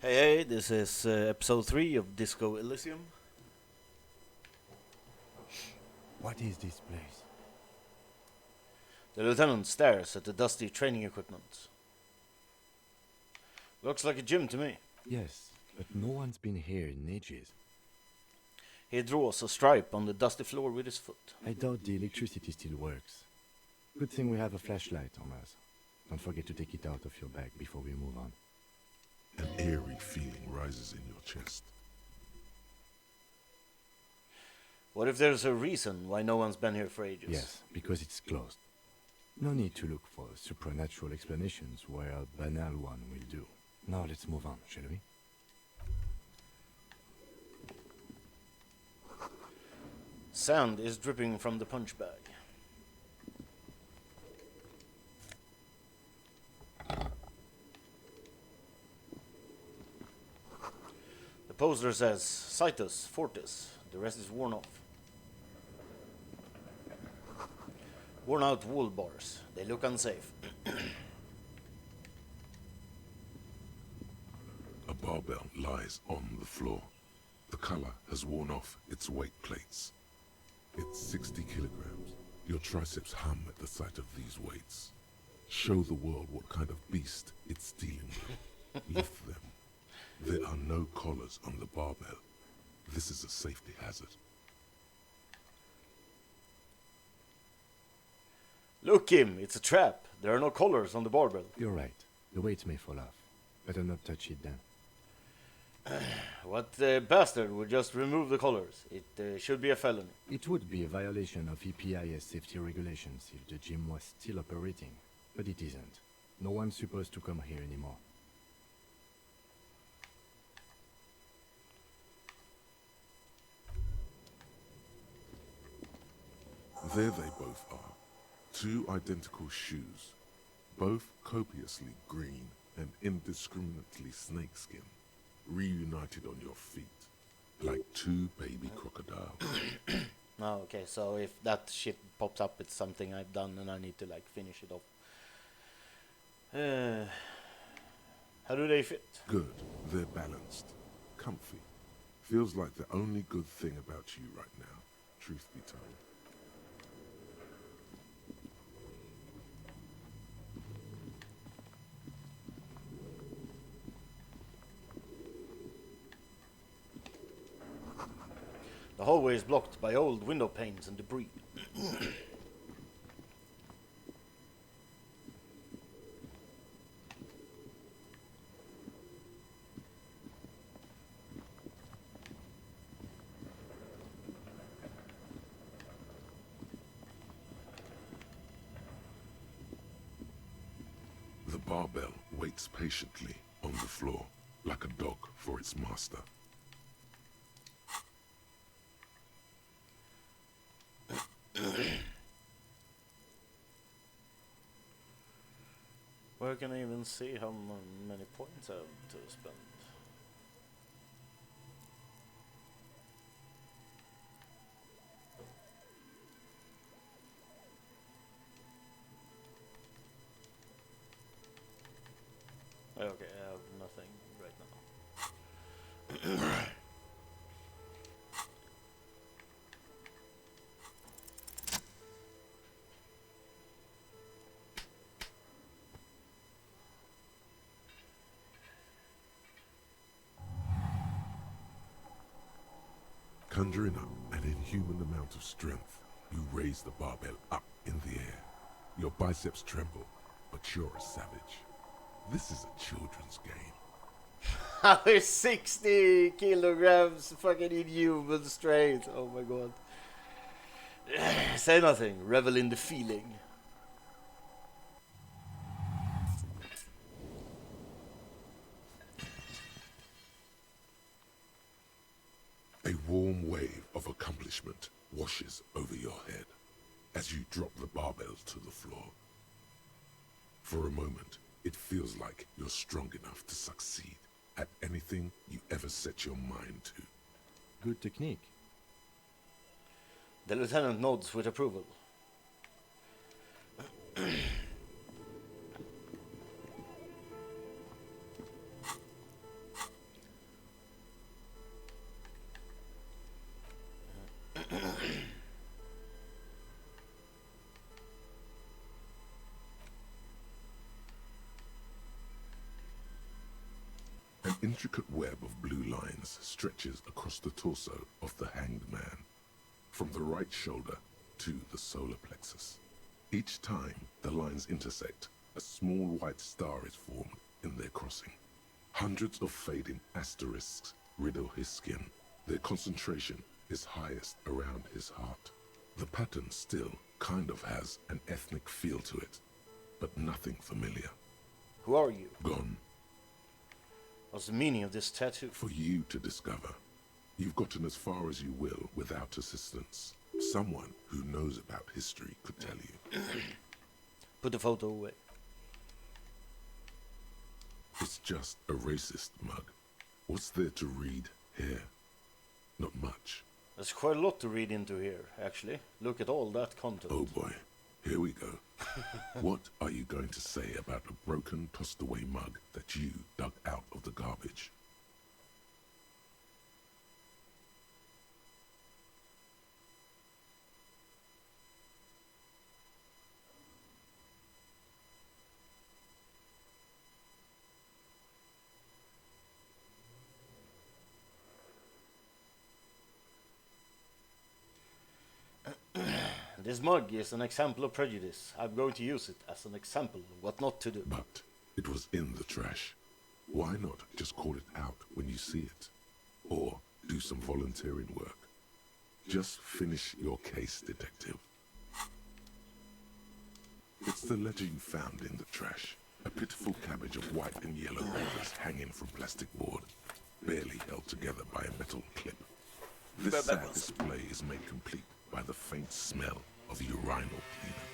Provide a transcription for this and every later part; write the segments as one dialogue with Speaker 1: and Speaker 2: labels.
Speaker 1: Hey, this is episode 3 of Disco Elysium.
Speaker 2: What is this place?
Speaker 1: The lieutenant stares at the dusty training equipment. Looks like a gym to me.
Speaker 2: Yes, but no one's been here in ages.
Speaker 1: He draws a stripe on the dusty floor with his foot.
Speaker 2: I doubt the electricity still works. Good thing we have a flashlight on us. Don't forget to take it out of your bag before we move on.
Speaker 3: An eerie feeling rises in your chest.
Speaker 1: What if there's a reason why no one's been here for ages?
Speaker 2: Yes, because it's closed. No need to look for supernatural explanations where a banal one will do. Now let's move on, shall we?
Speaker 1: Sand is dripping from the punch bag. The poster says Citus Fortis. The rest is worn off. Worn out wool bars. They look unsafe.
Speaker 3: A barbell lies on the floor. The color has worn off its weight plates. It's 60 kilograms. Your triceps hum at the sight of these weights. Show the world what kind of beast it's dealing with. Lift them. There are no collars on the barbell. This is a safety hazard.
Speaker 1: Look, Kim, it's a trap. There are no collars on the barbell.
Speaker 2: You're right. The weights may fall off. Better not touch it then.
Speaker 1: What bastard would just remove the collars? It should be a felony.
Speaker 2: It would be a violation of EPIS safety regulations if the gym was still operating, but it isn't. No one's supposed to come here anymore.
Speaker 3: There they both are. Two identical shoes. Both copiously green and indiscriminately snakeskin. Reunited on your feet. Like two baby crocodiles.
Speaker 1: Oh, okay, so if that shit pops up, it's something I've done and I need to, like, finish it off. How do they fit?
Speaker 3: Good. They're balanced. Comfy. Feels like the only good thing about you right now, truth be told.
Speaker 1: The hallway is blocked by old window panes and debris.
Speaker 3: The barbell waits patiently on the floor, like a dog for its master.
Speaker 1: Where can I even see how many points I have to spend? Okay, I have nothing right now.
Speaker 3: Conjuring up an inhuman amount of strength, you raise the barbell up in the air. Your biceps tremble, but you're a savage. This is a children's game.
Speaker 1: How is 60 kilograms fucking inhuman strength? Oh my god. Say nothing, revel in the feeling.
Speaker 3: A warm wave of accomplishment washes over your head as you drop the barbell to the floor. For a moment, it feels like you're strong enough to succeed at anything you ever set your mind to.
Speaker 2: Good technique.
Speaker 1: The lieutenant nods with approval.
Speaker 3: intricate web of blue lines stretches across the torso of the hanged man, from the right shoulder to the solar plexus. Each time the lines intersect, a small white star is formed in their crossing. Hundreds of fading asterisks riddle his skin. Their concentration is highest around his heart. The pattern still kind of has an ethnic feel to it, but nothing familiar.
Speaker 1: Who are you?
Speaker 3: Gone.
Speaker 1: What's the meaning of this tattoo?
Speaker 3: For you to discover. You've gotten as far as you will without assistance. Someone who knows about history could tell you.
Speaker 1: Put the photo away.
Speaker 3: It's just a racist mug. What's there to read here? Not much.
Speaker 1: There's quite a lot to read into here, actually. Look at all that content.
Speaker 3: Oh boy, here we go. What are you going to say about a broken, tossed away mug that you dug out of the garbage?
Speaker 1: This mug is an example of prejudice. I'm going to use it as an example of what not to do.
Speaker 3: But it was in the trash. Why not just call it out when you see it? Or do some volunteering work? Just finish your case, detective. It's the ledger you found in the trash. A pitiful cabbage of white and yellow papers hanging from plastic board, barely held together by a metal clip. This sad display is made complete by the faint smell of urinal cleaner.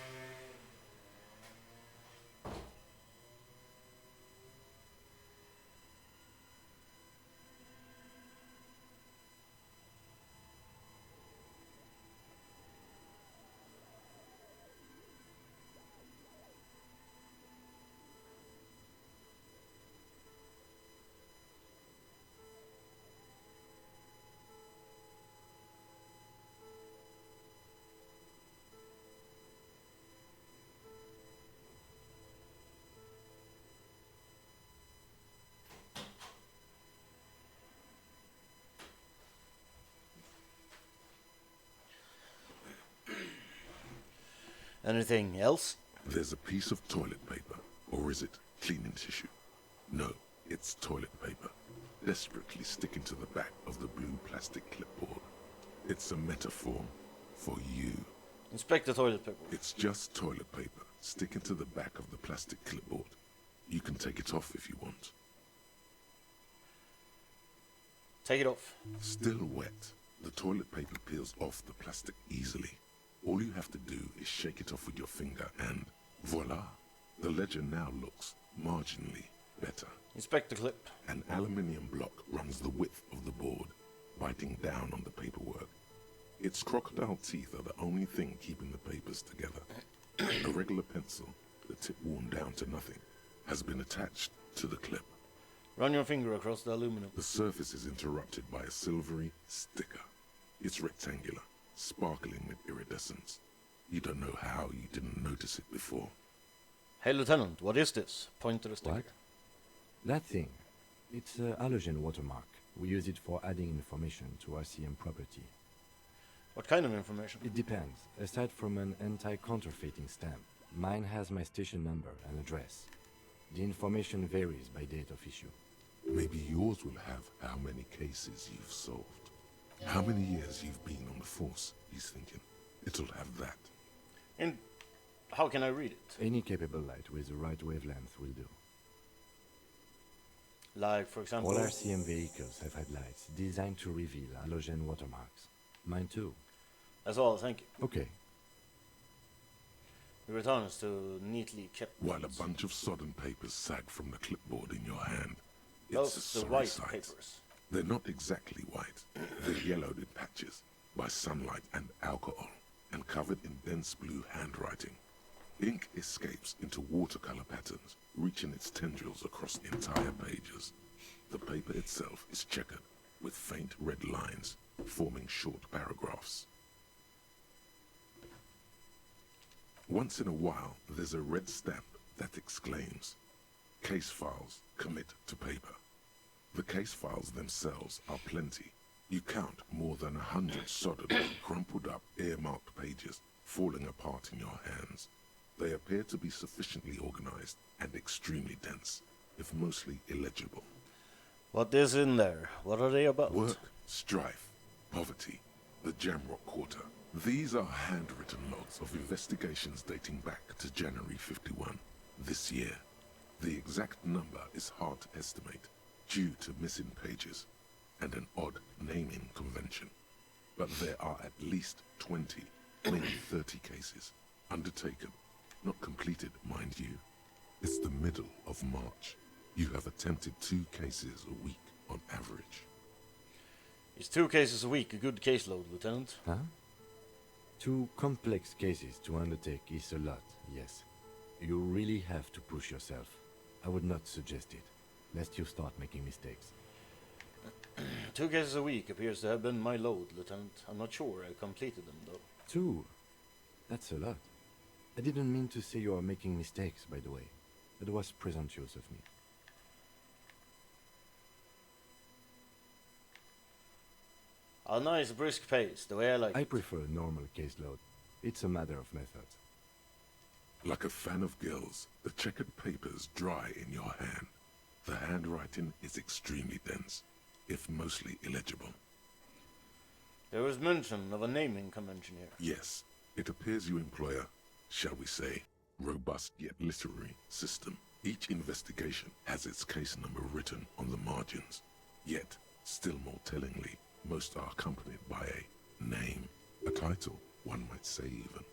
Speaker 1: Anything else?
Speaker 3: There's a piece of toilet paper, or is it cleaning tissue? No, it's toilet paper, desperately sticking to the back of the blue plastic clipboard. It's a metaphor for you.
Speaker 1: Inspect the toilet paper.
Speaker 3: It's just toilet paper sticking to the back of the plastic clipboard. You can take it off if you want.
Speaker 1: Take it off.
Speaker 3: Still wet, the toilet paper peels off the plastic easily. All you have to do is shake it off with your finger and voila! The ledger now looks marginally better.
Speaker 1: Inspect the clip.
Speaker 3: An aluminium block runs the width of the board, biting down on the paperwork. Its crocodile teeth are the only thing keeping the papers together. A regular pencil, the tip worn down to nothing, has been attached to the clip.
Speaker 1: Run your finger across the aluminum.
Speaker 3: The surface is interrupted by a silvery sticker. It's rectangular, sparkling with iridescence. You don't know how you didn't notice it before.
Speaker 1: Hey, Lieutenant, what is this? Point to the sticker.
Speaker 2: What? That thing. It's a halogen watermark. We use it for adding information to RCM property.
Speaker 1: What kind of information?
Speaker 2: It depends. Aside from an anti-counterfeiting stamp, mine has my station number and address. The information varies by date of issue.
Speaker 3: Maybe yours will have how many cases you've solved. How many years you've been on the force, he's thinking. It'll have that.
Speaker 1: And how can I read it?
Speaker 2: Any capable light with the right wavelength will do.
Speaker 1: Like, for example...
Speaker 2: All RCM vehicles have had lights designed to reveal halogen watermarks. Mine too.
Speaker 1: That's all, thank you.
Speaker 2: Okay.
Speaker 1: He returns to neatly kept
Speaker 3: While a
Speaker 1: notes.
Speaker 3: bunch of sodden papers sag from the clipboard in your hand.
Speaker 1: Those
Speaker 3: It's a
Speaker 1: the
Speaker 3: sorry
Speaker 1: white
Speaker 3: sight.
Speaker 1: papers.
Speaker 3: They're not exactly white. They're yellowed in patches by sunlight and alcohol, and covered in dense blue handwriting. Ink escapes into watercolor patterns, reaching its tendrils across entire pages. The paper itself is checkered, with faint red lines, forming short paragraphs. Once in a while, there's a red stamp that exclaims, "Case files commit to paper." The case files themselves are plenty. You count more than 100 solid, crumpled up, earmarked pages falling apart in your hands. They appear to be sufficiently organized and extremely dense, if mostly illegible.
Speaker 1: What is in there? What are they about?
Speaker 3: Work, strife, poverty, the Jamrock Quarter. These are handwritten logs of investigations dating back to January 51, this year. The exact number is hard to estimate, due to missing pages and an odd naming convention. But there are at least 20, maybe 30 cases, undertaken, not completed, mind you. It's the middle of March. You have attempted 2 cases a week on average.
Speaker 1: Is 2 cases a week a good caseload, Lieutenant?
Speaker 2: Huh? 2 complex cases to undertake is a lot, yes. You really have to push yourself. I would not suggest it, lest you start making mistakes.
Speaker 1: 2 cases a week appears to have been my load, Lieutenant. I'm not sure I completed them, though.
Speaker 2: 2? That's a lot. I didn't mean to say you are making mistakes, by the way. It was presumptuous of me.
Speaker 1: A nice brisk pace, the way I like
Speaker 2: I
Speaker 1: it.
Speaker 2: prefer a normal caseload. It's a matter of method.
Speaker 3: Like a fan of gills, the checkered papers dry in your hand. The handwriting is extremely dense, if mostly illegible.
Speaker 1: There was mention of a naming convention here.
Speaker 3: Yes, it appears you employ a, shall we say, robust yet literary system. Each investigation has its case number written on the margins. Yet, still more tellingly, most are accompanied by a name, a title, one might say even.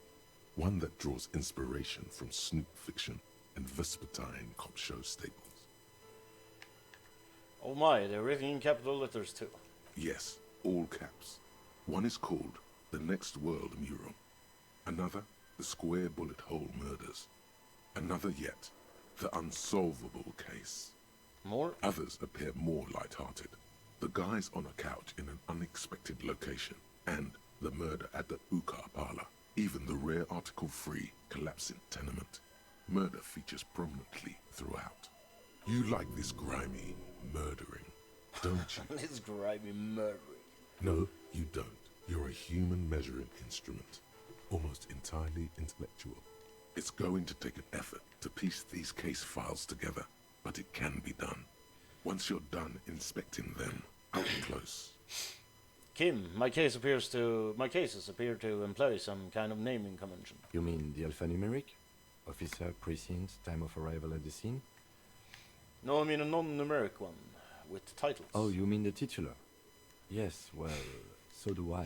Speaker 3: One that draws inspiration from snoop fiction and vespertine cop show staples.
Speaker 1: Oh my, they're written in capital letters too.
Speaker 3: Yes, all caps. One is called The Next World Mural. Another, The Square Bullet Hole Murders. Another yet, The Unsolvable Case.
Speaker 1: More?
Speaker 3: Others appear more light-hearted. The guys on a couch in an unexpected location, and the murder at the Ukar Parlor. Even the rare article-free collapsing tenement. Murder features prominently throughout. You like this grimy murdering, don't you?
Speaker 1: This grimy murdering.
Speaker 3: No, you don't. You're a human measuring instrument, almost entirely intellectual. It's going to take an effort to piece these case files together, but it can be done. Once you're done inspecting them up close.
Speaker 1: Kim, my cases appear to employ some kind of naming convention.
Speaker 2: You mean the alphanumeric? Officer, precinct, time of arrival at the scene?
Speaker 1: No, I mean a non-numeric one, with titles.
Speaker 2: Oh, you mean the titular? Yes, well, so do I.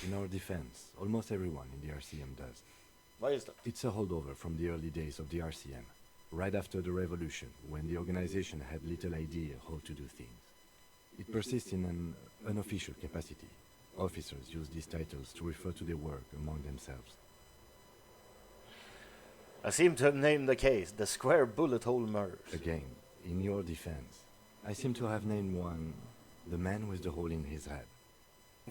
Speaker 2: In our defense, almost everyone in the RCM does.
Speaker 1: Why is that?
Speaker 2: It's a holdover from the early days of the RCM, right after the revolution, when the organization had little idea how to do things. It persists in an unofficial capacity. Officers use these titles to refer to their work among themselves.
Speaker 1: I seem to have named the case The Square Bullet Hole Murders.
Speaker 2: Again, in your defense, I seem to have named one the man with the hole in his head.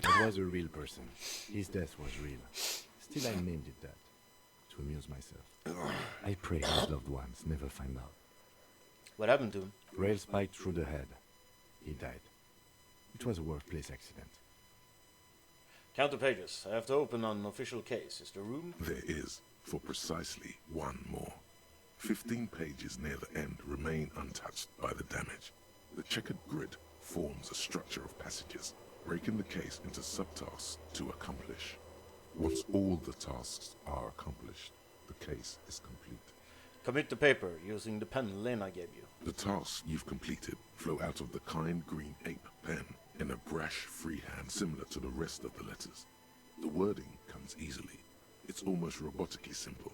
Speaker 2: That was a real person. His death was real. Still, I named it that, to amuse myself. I pray his loved ones never find out.
Speaker 1: What happened to him?
Speaker 2: Rail spiked through the head. He died. It was a workplace accident.
Speaker 1: Count the pages. I have to open an official case. Is there room?
Speaker 3: There is, for precisely one more. 15 pages near the end remain untouched by the damage. The checkered grid forms a structure of passages, breaking the case into subtasks to accomplish. Once all the tasks are accomplished, the case is complete.
Speaker 1: Commit the paper using the pen Lena gave you.
Speaker 3: The tasks you've completed flow out of the kind green ape pen in a brash freehand similar to the rest of the letters. The wording comes easily. It's almost robotically simple,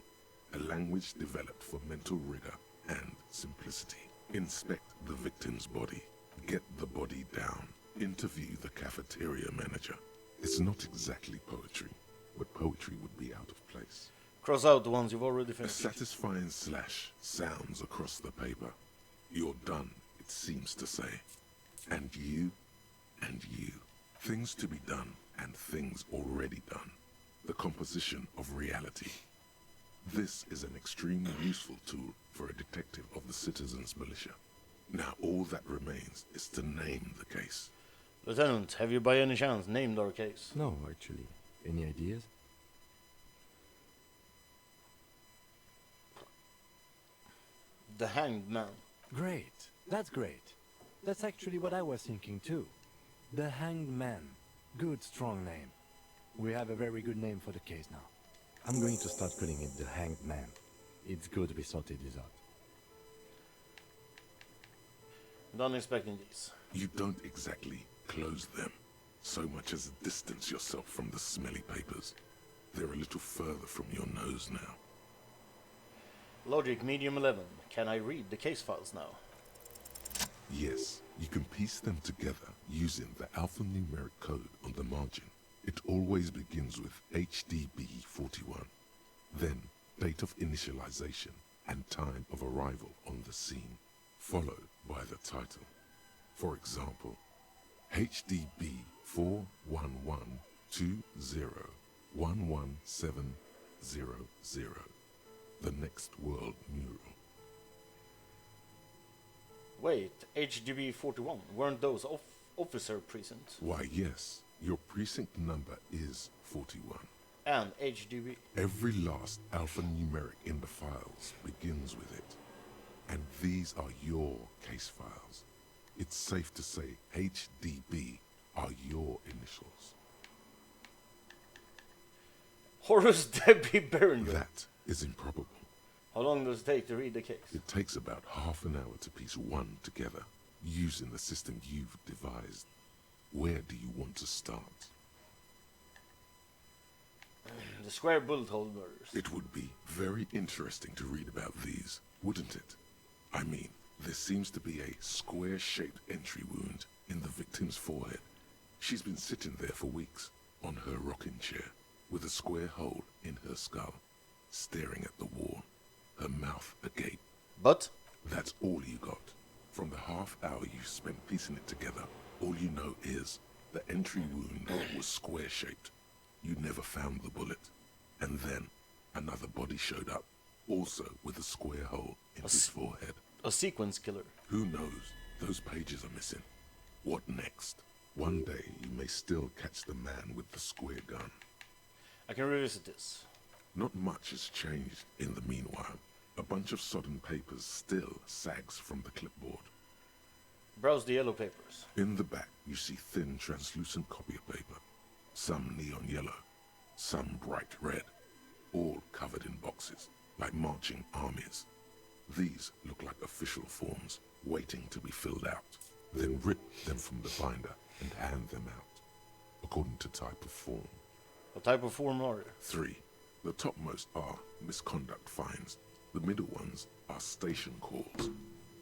Speaker 3: a language developed for mental rigor and simplicity. Inspect the victim's body, get the body down, interview the cafeteria manager. It's not exactly poetry, but poetry would be out of place.
Speaker 1: Cross out the ones you've already
Speaker 3: A
Speaker 1: finished.
Speaker 3: satisfying slash sounds across the paper. You're done, it seems to say. And you, and you. Things to be done, and things already done. The composition of reality. This is an extremely useful tool for a detective of the citizens' militia. Now all that remains is to name the case.
Speaker 1: Lieutenant, have you by any chance named our case?
Speaker 2: No, actually. Any ideas?
Speaker 1: The Hanged Man.
Speaker 2: Great. That's great. That's actually what I was thinking too. The Hanged Man. Good, strong name. We have a very good name for the case now. I'm going to start calling it the Hanged Man. It's good we sorted this out.
Speaker 1: Not expecting these.
Speaker 3: You don't exactly close them, so much as distance yourself from the smelly papers. They're a little further from your nose now.
Speaker 1: Logic medium 11. Can I read the case files now?
Speaker 3: Yes, you can piece them together using the alphanumeric code on the margin. It always begins with HDB41, then date of initialization and time of arrival on the scene, followed by the title. For example, HDB 41120111700, the next world mural.
Speaker 1: Wait, HDB 41. Weren't those officer precincts?
Speaker 3: Why yes, your precinct number is 41.
Speaker 1: And HDB.
Speaker 3: Every last alphanumeric in the files begins with it. And these are your case files. It's safe to say HDB are your initials.
Speaker 1: Horus Debbie Berenger.
Speaker 3: That is improbable.
Speaker 1: How long does it take to read the case?
Speaker 3: It takes about half an hour to piece one together, using the system you've devised. Where do you want to start?
Speaker 1: The square bullet hole murders.
Speaker 3: It would be very interesting to read about these, wouldn't it? I mean, there seems to be a square-shaped entry wound in the victim's forehead. She's been sitting there for weeks, on her rocking chair, with a square hole in her skull, staring at the wall, her mouth agape.
Speaker 1: But?
Speaker 3: That's all you got. From the half hour you spent piecing it together, all you know is the entry wound was square-shaped. You never found the bullet. And then another body showed up, also with a square hole in his forehead.
Speaker 1: A sequence killer.
Speaker 3: Who knows? Those pages are missing. What next? One day you may still catch the man with the square gun.
Speaker 1: I can revisit this.
Speaker 3: Not much has changed in the meanwhile. A bunch of sodden papers still sags from the clipboard.
Speaker 1: Browse the yellow papers.
Speaker 3: In the back you see thin translucent copy of paper. Some neon yellow, some bright red, all covered in boxes, like marching armies. These look like official forms, waiting to be filled out. Then rip them from the binder and hand them out, according to type of form.
Speaker 1: What type of form are there?
Speaker 3: 3. The topmost are misconduct fines, the middle ones are station calls,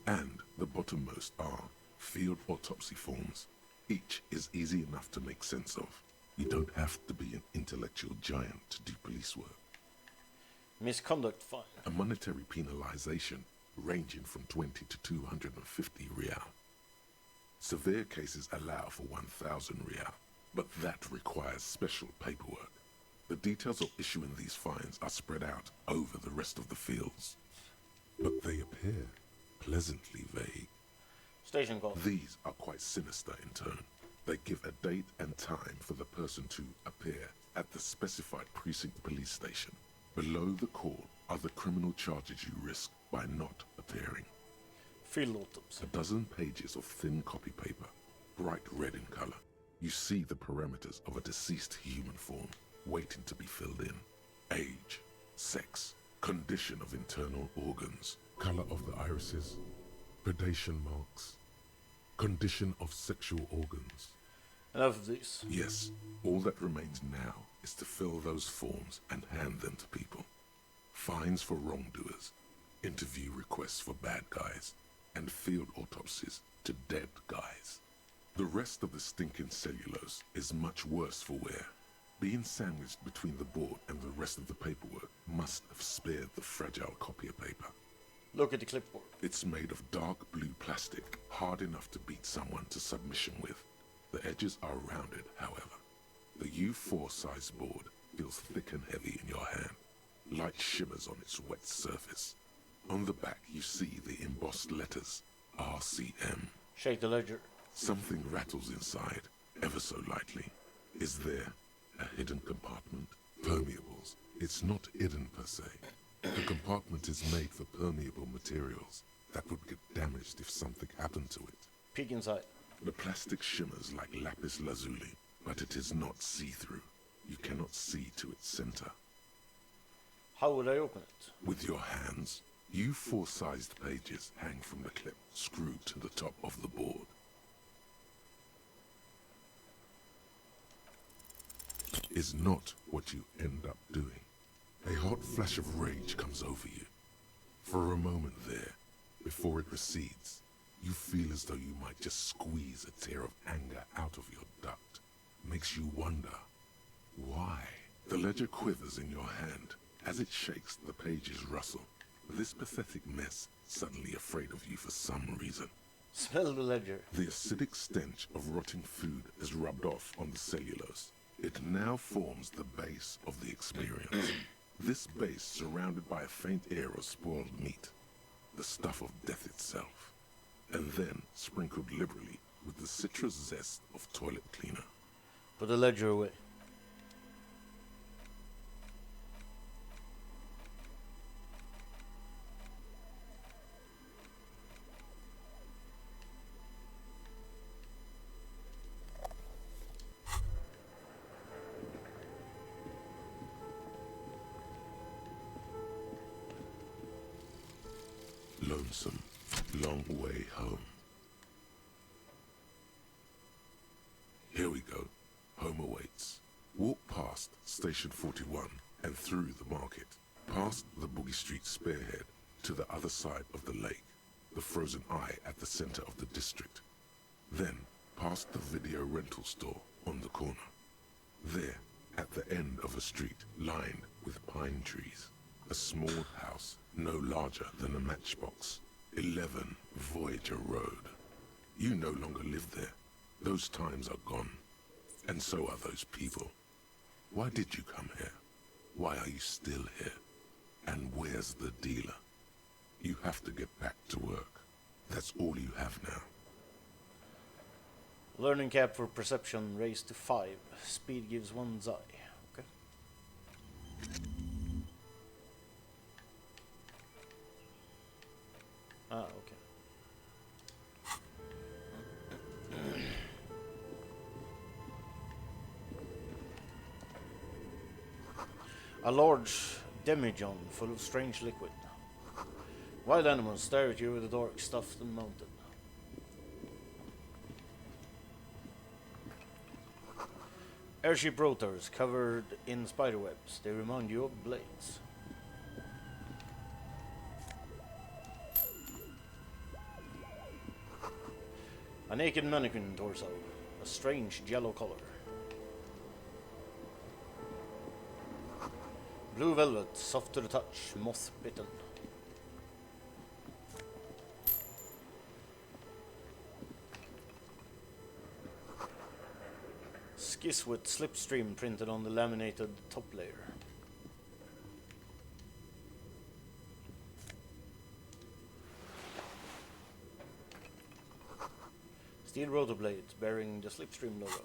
Speaker 3: and the bottommost are field autopsy forms. Each is easy enough to make sense of. You don't have to be an intellectual giant to do police work.
Speaker 1: Misconduct fine.
Speaker 3: A monetary penalization ranging from 20 to 250 real. Severe cases allow for 1,000 real, but that requires special paperwork. The details of issuing these fines are spread out over the rest of the fields, but they appear pleasantly vague.
Speaker 1: Station call.
Speaker 3: These are quite sinister in turn. They give a date and time for the person to appear at the specified precinct police station. Below the call are the criminal charges you risk by not appearing.
Speaker 1: Field autopsy.
Speaker 3: A dozen pages of thin copy paper, bright red in color. You see the parameters of a deceased human form waiting to be filled in. Age, sex, condition of internal organs, color of the irises, predation marks, condition of sexual organs.
Speaker 1: Enough of these.
Speaker 3: Yes, all that remains now is to fill those forms and hand them to people. Fines for wrongdoers, interview requests for bad guys, and field autopsies to dead guys. The rest of the stinking cellulose is much worse for wear. Being sandwiched between the board and the rest of the paperwork must have spared the fragile copier paper.
Speaker 1: Look at the clipboard.
Speaker 3: It's made of dark blue plastic, hard enough to beat someone to submission with. The edges are rounded, however. The U4 size board feels thick and heavy in your hand. Light shimmers on its wet surface. On the back you see the embossed letters, RCM.
Speaker 1: Shake the ledger.
Speaker 3: Something rattles inside, ever so lightly. Is there a hidden compartment? Permeables. It's not hidden per se. The compartment is made for permeable materials that would get damaged if something happened to it.
Speaker 1: Peek inside.
Speaker 3: The plastic shimmers like lapis lazuli, but it is not see-through. You cannot see to its center.
Speaker 1: How would I open it?
Speaker 3: With your hands, you four-sized pages hang from the clip screwed to the top of the board. Is not what you end up doing. A hot flash of rage comes over you. For a moment there, before it recedes, you feel as though you might just squeeze a tear of anger out of your duct. Makes you wonder, why? The ledger quivers in your hand. As it shakes, the pages rustle. This pathetic mess suddenly afraid of you for some reason.
Speaker 1: Smell the ledger.
Speaker 3: The acidic stench of rotting food has rubbed off on the cellulose. It now forms the base of the experience. This base surrounded by a faint air of spoiled meat, the stuff of death itself, and then sprinkled liberally with the citrus zest of toilet cleaner.
Speaker 1: Put the ledger away.
Speaker 3: Lonesome, long way home. Here we go. Home awaits. Walk past Station 41 and through the market, past the Boogie Street spearhead to the other side of the lake, the frozen eye at the center of the district. Then past the video rental store on the corner. There, at the end of a street lined with pine trees, a small house no larger than a matchbox. 11 Voyager Road. You no longer live there. Those times are gone. And so are those people. Why did you come here? Why are you still here? And where's the dealer? You have to get back to work. That's all you have now.
Speaker 1: Learning cap for perception raised to 5. Speed gives 1 Zai. Okay. Ah, okay. A large demijohn full of strange liquid. Wild animals stare at you with the dark, stuffed and mounted. Airship rotors covered in spiderwebs. They remind you of blades. A naked mannequin torso. A strange yellow color. Blue velvet, soft to the touch, moth bitten. Skiss with slipstream printed on the laminated top layer. Steel rotor blades bearing the slipstream logo.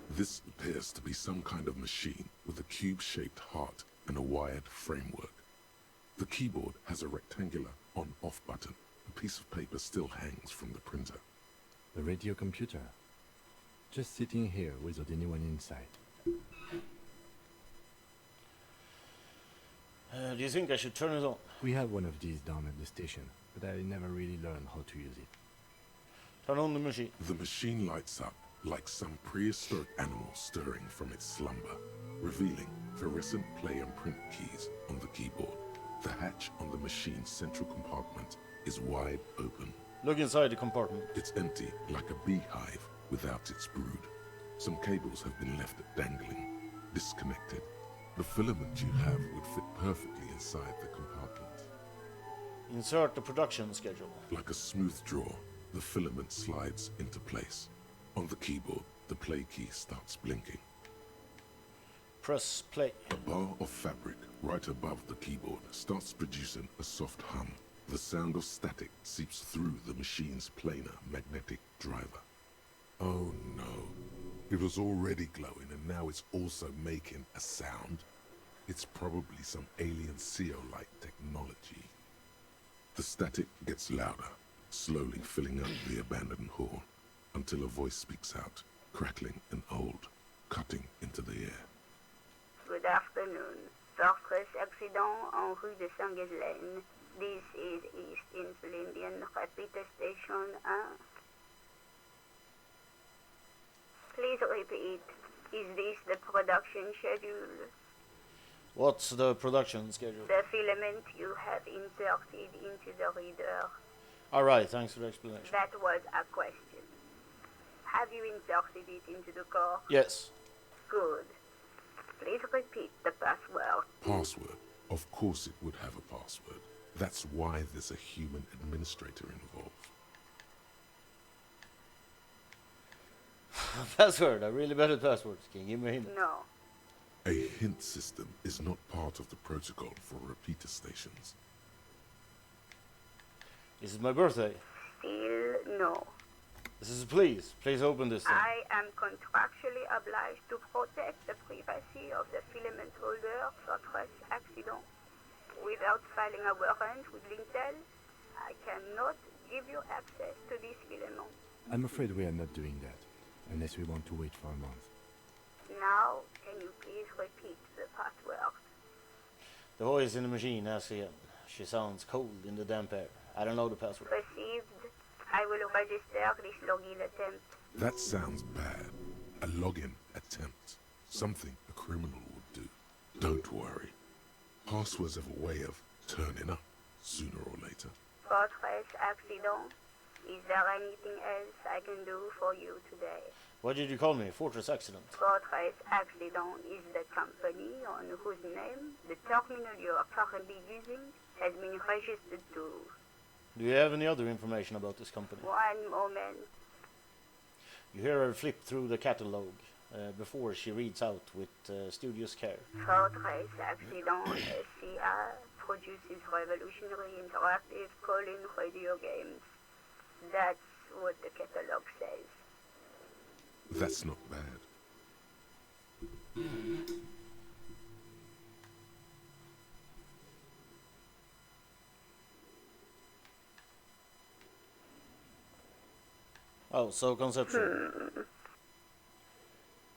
Speaker 3: This appears to be some kind of machine with a cube-shaped heart and a wired framework. The keyboard has a rectangular on-off button. A piece of paper still hangs from the printer.
Speaker 2: The radio computer. Just sitting here without anyone inside.
Speaker 1: Do you think I should turn it on?
Speaker 2: We have one of these down at the station, but I never really learned how to use it.
Speaker 1: Turn on the machine.
Speaker 3: The machine lights up like some prehistoric animal stirring from its slumber, revealing fluorescent play and print keys on the keyboard. The hatch on the machine's central compartment is wide open.
Speaker 1: Look inside the compartment.
Speaker 3: It's empty like a beehive without its brood. Some cables have been left dangling, disconnected. The filament you have would fit perfectly inside the compartment.
Speaker 1: Insert the production schedule.
Speaker 3: Like a smooth draw, the filament slides into place. On the keyboard, the play key starts blinking.
Speaker 1: Press play.
Speaker 3: A bar of fabric right above the keyboard starts producing a soft hum. The sound of static seeps through the machine's planar magnetic driver. Oh no. It was already glowing and now it's also making a sound. It's probably some alien CO-like technology. The static gets louder, slowly filling up the abandoned hall, until a voice speaks out, crackling and old, cutting into the air.
Speaker 4: Good afternoon. Fortress accident en rue de Saint-Ghislaine. This is East Insulindian Repeater Station 1. Please repeat. Is this the production schedule?
Speaker 1: What's the production schedule?
Speaker 4: The filament you have inserted into the reader.
Speaker 1: Alright, thanks for the explanation.
Speaker 4: That was a question. Have you inserted it into the core?
Speaker 1: Yes.
Speaker 4: Good. Please repeat the password.
Speaker 3: Password? Of course it would have a password. That's why there's a human administrator involved.
Speaker 1: Password, I really better passwords. Can you give me a hint?
Speaker 4: No.
Speaker 3: A hint system is not part of the protocol for repeater stations.
Speaker 1: This is my birthday.
Speaker 4: Still no.
Speaker 1: This is please open this thing.
Speaker 4: I am contractually obliged to protect the privacy of the filament holder for stress accident. Without filing a warrant with Lintel, I cannot give you access to this filament.
Speaker 2: I'm afraid we are not doing that, unless we want to wait for a month.
Speaker 4: Now, can you please repeat the password?
Speaker 1: The voice in the machine asks again. She sounds cold in the damp air. I don't know the password.
Speaker 4: Received. I will register this login attempt.
Speaker 3: That sounds bad. A login attempt. Something a criminal would do. Don't worry. Passwords have a way of turning up sooner or later.
Speaker 4: Fortress accident. Is there anything else I can do for you today?
Speaker 1: What did you call me? Fortress accident.
Speaker 4: Fortress accident is the company on whose name the terminal you are currently using has been registered to.
Speaker 1: Do you have any other information about this company?
Speaker 4: One moment.
Speaker 1: You hear her flip through the catalog before she reads out with studious care.
Speaker 4: Fortress accident SCA produces revolutionary interactive call-in radio games. That's what the catalog says.
Speaker 3: That's not bad.
Speaker 1: Oh, so conceptual.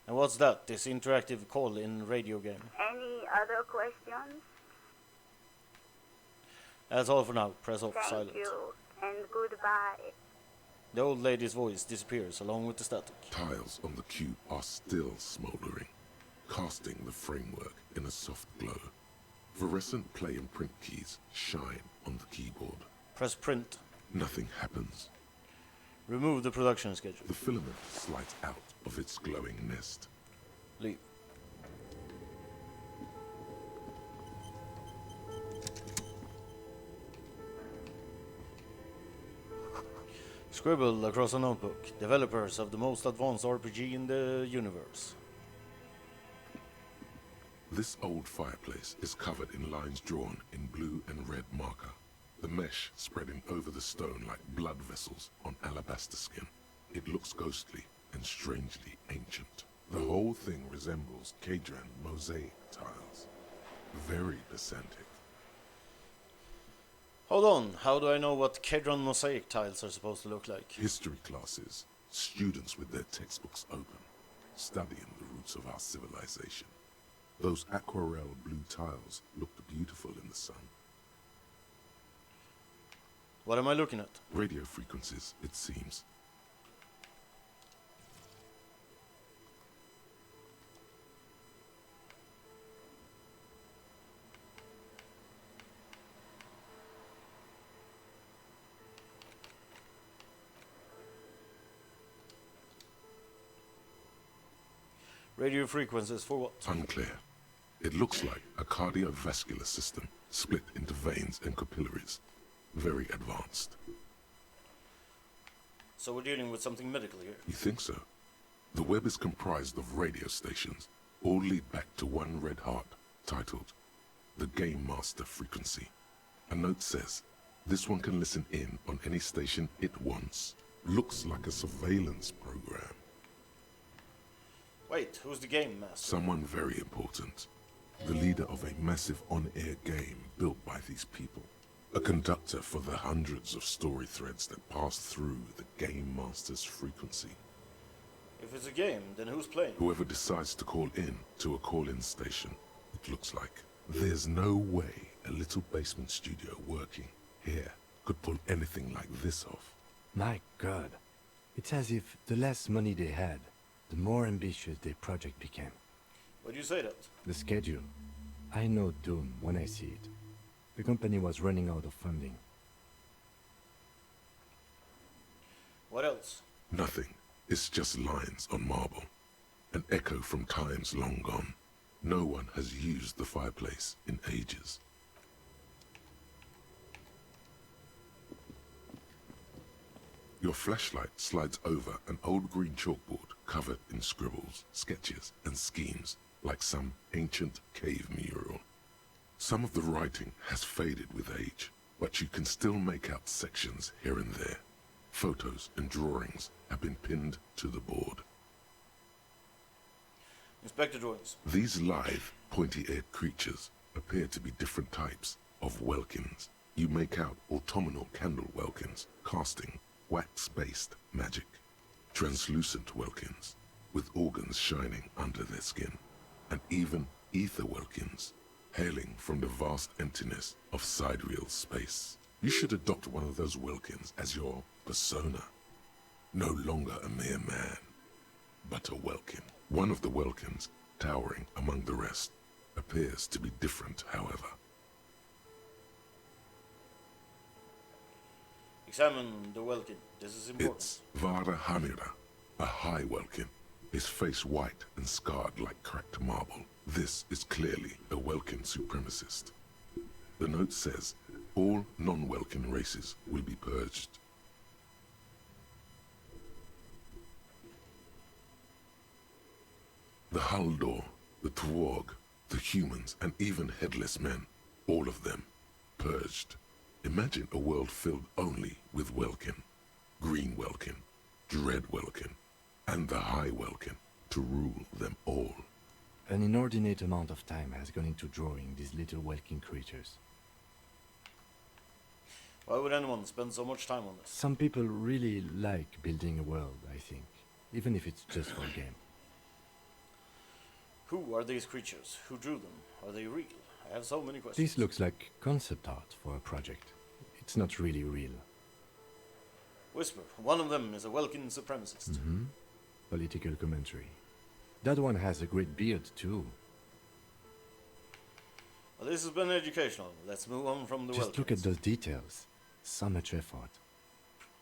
Speaker 1: And what's that? This interactive call-in radio game?
Speaker 4: Any other questions?
Speaker 1: That's all for now. Press off
Speaker 4: Thank
Speaker 1: silent.
Speaker 4: you, and goodbye.
Speaker 1: The old lady's voice disappears along with the static.
Speaker 3: Tiles on the cube are still smoldering, casting the framework in a soft glow. Fluorescent play and print keys shine on the keyboard.
Speaker 1: Press print.
Speaker 3: Nothing happens.
Speaker 1: Remove the production schedule.
Speaker 3: The filament slides out of its glowing nest.
Speaker 1: Leave. Scribble across a notebook. Developers of the most advanced RPG in the universe.
Speaker 3: This old fireplace is covered in lines drawn in blue and red marker. The mesh spreading over the stone like blood vessels on alabaster skin. It looks ghostly and strangely ancient. The whole thing resembles Kadran mosaic tiles. Very pedantic.
Speaker 1: Hold on, how do I know what Kedron mosaic tiles are supposed to look like?
Speaker 3: History classes, students with their textbooks open, studying the roots of our civilization. Those aquarelle blue tiles looked beautiful in the sun.
Speaker 1: What am I looking at?
Speaker 3: Radio frequencies, it seems.
Speaker 1: Radio frequencies for what?
Speaker 3: Unclear. It looks like a cardiovascular system split into veins and capillaries. Very advanced.
Speaker 1: So we're dealing with something medical here.
Speaker 3: You think so? The web is comprised of radio stations, all lead back to one red heart, titled the Game Master Frequency. A note says, this one can listen in on any station it wants. Looks like a surveillance program.
Speaker 1: Wait, who's the game master?
Speaker 3: Someone very important. The leader of a massive on-air game built by these people. A conductor for the hundreds of story threads that pass through the Game Master's frequency.
Speaker 1: If it's a game, then who's playing?
Speaker 3: Whoever decides to call in to a call-in station, it looks like. There's no way a little basement studio working here could pull anything like this off.
Speaker 2: My God. It's as if the less money they had, the more ambitious their project became.
Speaker 1: Why do you say that?
Speaker 2: The schedule. I know doom when I see it. The company was running out of funding.
Speaker 1: What else?
Speaker 3: Nothing. It's just lines on marble. An echo from times long gone. No one has used the fireplace in ages. Your flashlight slides over an old green chalkboard covered in scribbles, sketches, and schemes like some ancient cave mural. Some of the writing has faded with age, but you can still make out sections here and there. Photos and drawings have been pinned to the board.
Speaker 1: Inspector drawings.
Speaker 3: These lithe, pointy-eared creatures appear to be different types of welkins. You make out autumnal candle welkins casting wax-based magic. Translucent welkins with organs shining under their skin. And even ether welkins hailing from the vast emptiness of sidereal space. You should adopt one of those welkins as your persona. No longer a mere man, but a welkin. One of the welkins, towering among the rest, appears to be different, however.
Speaker 1: Examine the welkin. This is important.
Speaker 3: It's Vara Hamira, a high welkin, his face white and scarred like cracked marble. This is clearly a welkin supremacist. The note says, all non-welkin races will be purged. The Haldor, the Twarg, the humans, and even headless men, all of them, purged. Imagine a world filled only with Welkin, Green Welkin, Dread Welkin, and the High Welkin to rule them all.
Speaker 2: An inordinate amount of time has gone into drawing these little Welkin creatures.
Speaker 1: Why would anyone spend so much time on this?
Speaker 2: Some people really like building a world, I think, even if it's just for a game.
Speaker 1: Who are these creatures? Who drew them? Are they real? I have so many questions.
Speaker 2: This looks like concept art for a project. It's not really real.
Speaker 1: Whisper, one of them is a Welkin supremacist.
Speaker 2: Political commentary. That one has a great beard too.
Speaker 1: Well, this has been educational. Let's move on from the
Speaker 2: Just look at those details. So much effort.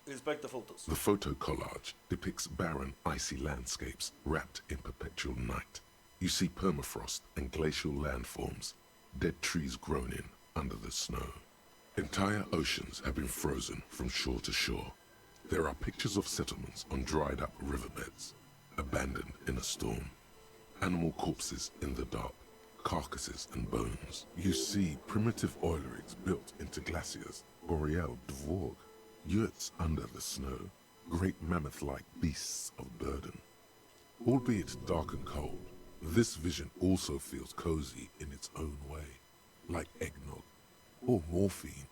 Speaker 1: Inspect the photos.
Speaker 3: The photo collage depicts barren, icy landscapes wrapped in perpetual night. You see permafrost and glacial landforms, dead trees grown in under the snow. Entire oceans have been frozen from shore to shore. There are pictures of settlements on dried up riverbeds, abandoned in a storm. Animal corpses in the dark, carcasses and bones. You see primitive oil rigs built into glaciers, boreal dvorg, yurts under the snow, great mammoth-like beasts of burden. Albeit dark and cold, this vision also feels cozy in its own way, like eggnog or morphine,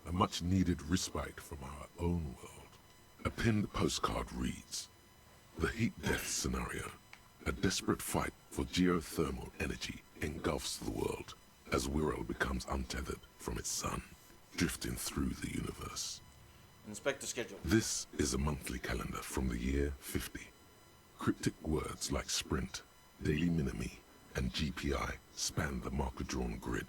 Speaker 3: a much-needed respite from our own world. A pinned postcard reads, "The heat-death scenario, a desperate fight for geothermal energy engulfs the world as Wirral becomes untethered from its sun, drifting through the universe."
Speaker 1: Inspect the schedule.
Speaker 3: This is a monthly calendar from the year 50. Cryptic words like sprint, daily minimi, and GPI span the marker-drawn grid,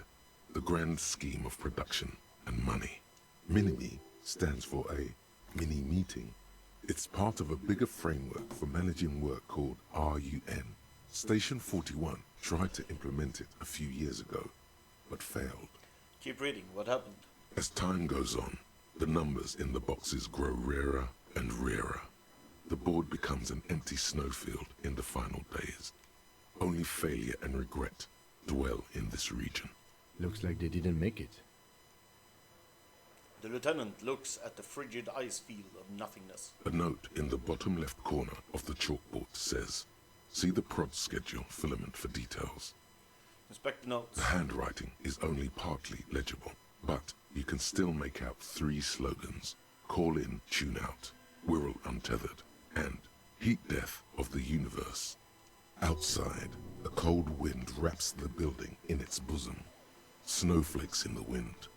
Speaker 3: the grand scheme of production and money. Minimi stands for a mini-meeting. It's part of a bigger framework for managing work called RUN, Station 41 tried to implement it a few years ago, but failed.
Speaker 1: Keep reading. What happened?
Speaker 3: As time goes on, the numbers in the boxes grow rarer and rarer. The board becomes an empty snowfield in the final days. Only failure and regret dwell in this region.
Speaker 2: Looks like they didn't make it.
Speaker 1: The lieutenant looks at the frigid ice field of nothingness.
Speaker 3: A note in the bottom left corner of the chalkboard says, "See the prod schedule filament for details."
Speaker 1: Inspect the notes.
Speaker 3: The handwriting is only partly legible, but you can still make out 3 slogans: "Call in, tune out," "Wirral untethered," and "Heat death of the universe." Outside, a cold wind wraps the building in its bosom. Snowflakes in the wind.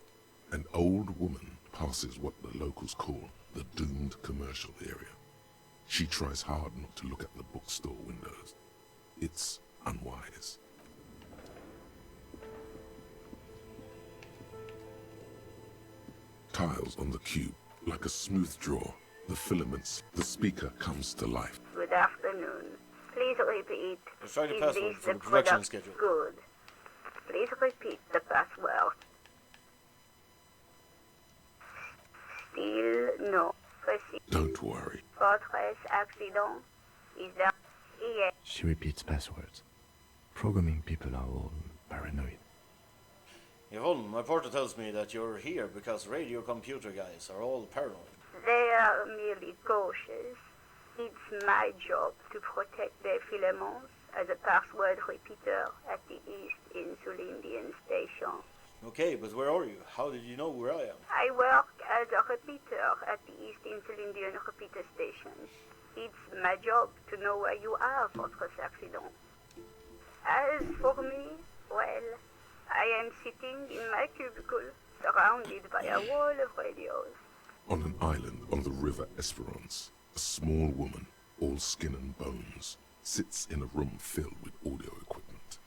Speaker 3: An old woman passes what the locals call the doomed commercial area. She tries hard not to look at the bookstore windows. It's unwise. Tiles on the cube, like a smooth draw. The filaments, the speaker comes to life.
Speaker 4: Good afternoon. Please repeat.
Speaker 1: Let's try the
Speaker 4: Is
Speaker 1: password
Speaker 4: this
Speaker 1: for
Speaker 4: the
Speaker 1: the production
Speaker 4: product?
Speaker 1: schedule.
Speaker 4: Good. Please repeat the password. Still no. Proceed.
Speaker 3: Don't worry.
Speaker 4: Fortress accident. Is that? Yes.
Speaker 2: She repeats passwords. Programming people are all paranoid.
Speaker 1: Yvonne, my porter tells me that you're here because radio computer guys are all paranoid.
Speaker 4: They are merely cautious. It's my job to protect their filaments as a password repeater at the East Insulindian Station.
Speaker 1: Okay, but where are you? How did you know where I am?
Speaker 4: I work as a repeater at the East Insulindian repeater station. It's my job to know where you are, Fortress Accident. As for me, well, I am sitting in my cubicle, surrounded by a wall of radios.
Speaker 3: On an island on the river Esperance, a small woman, all skin and bones, sits in a room filled with audio equipment.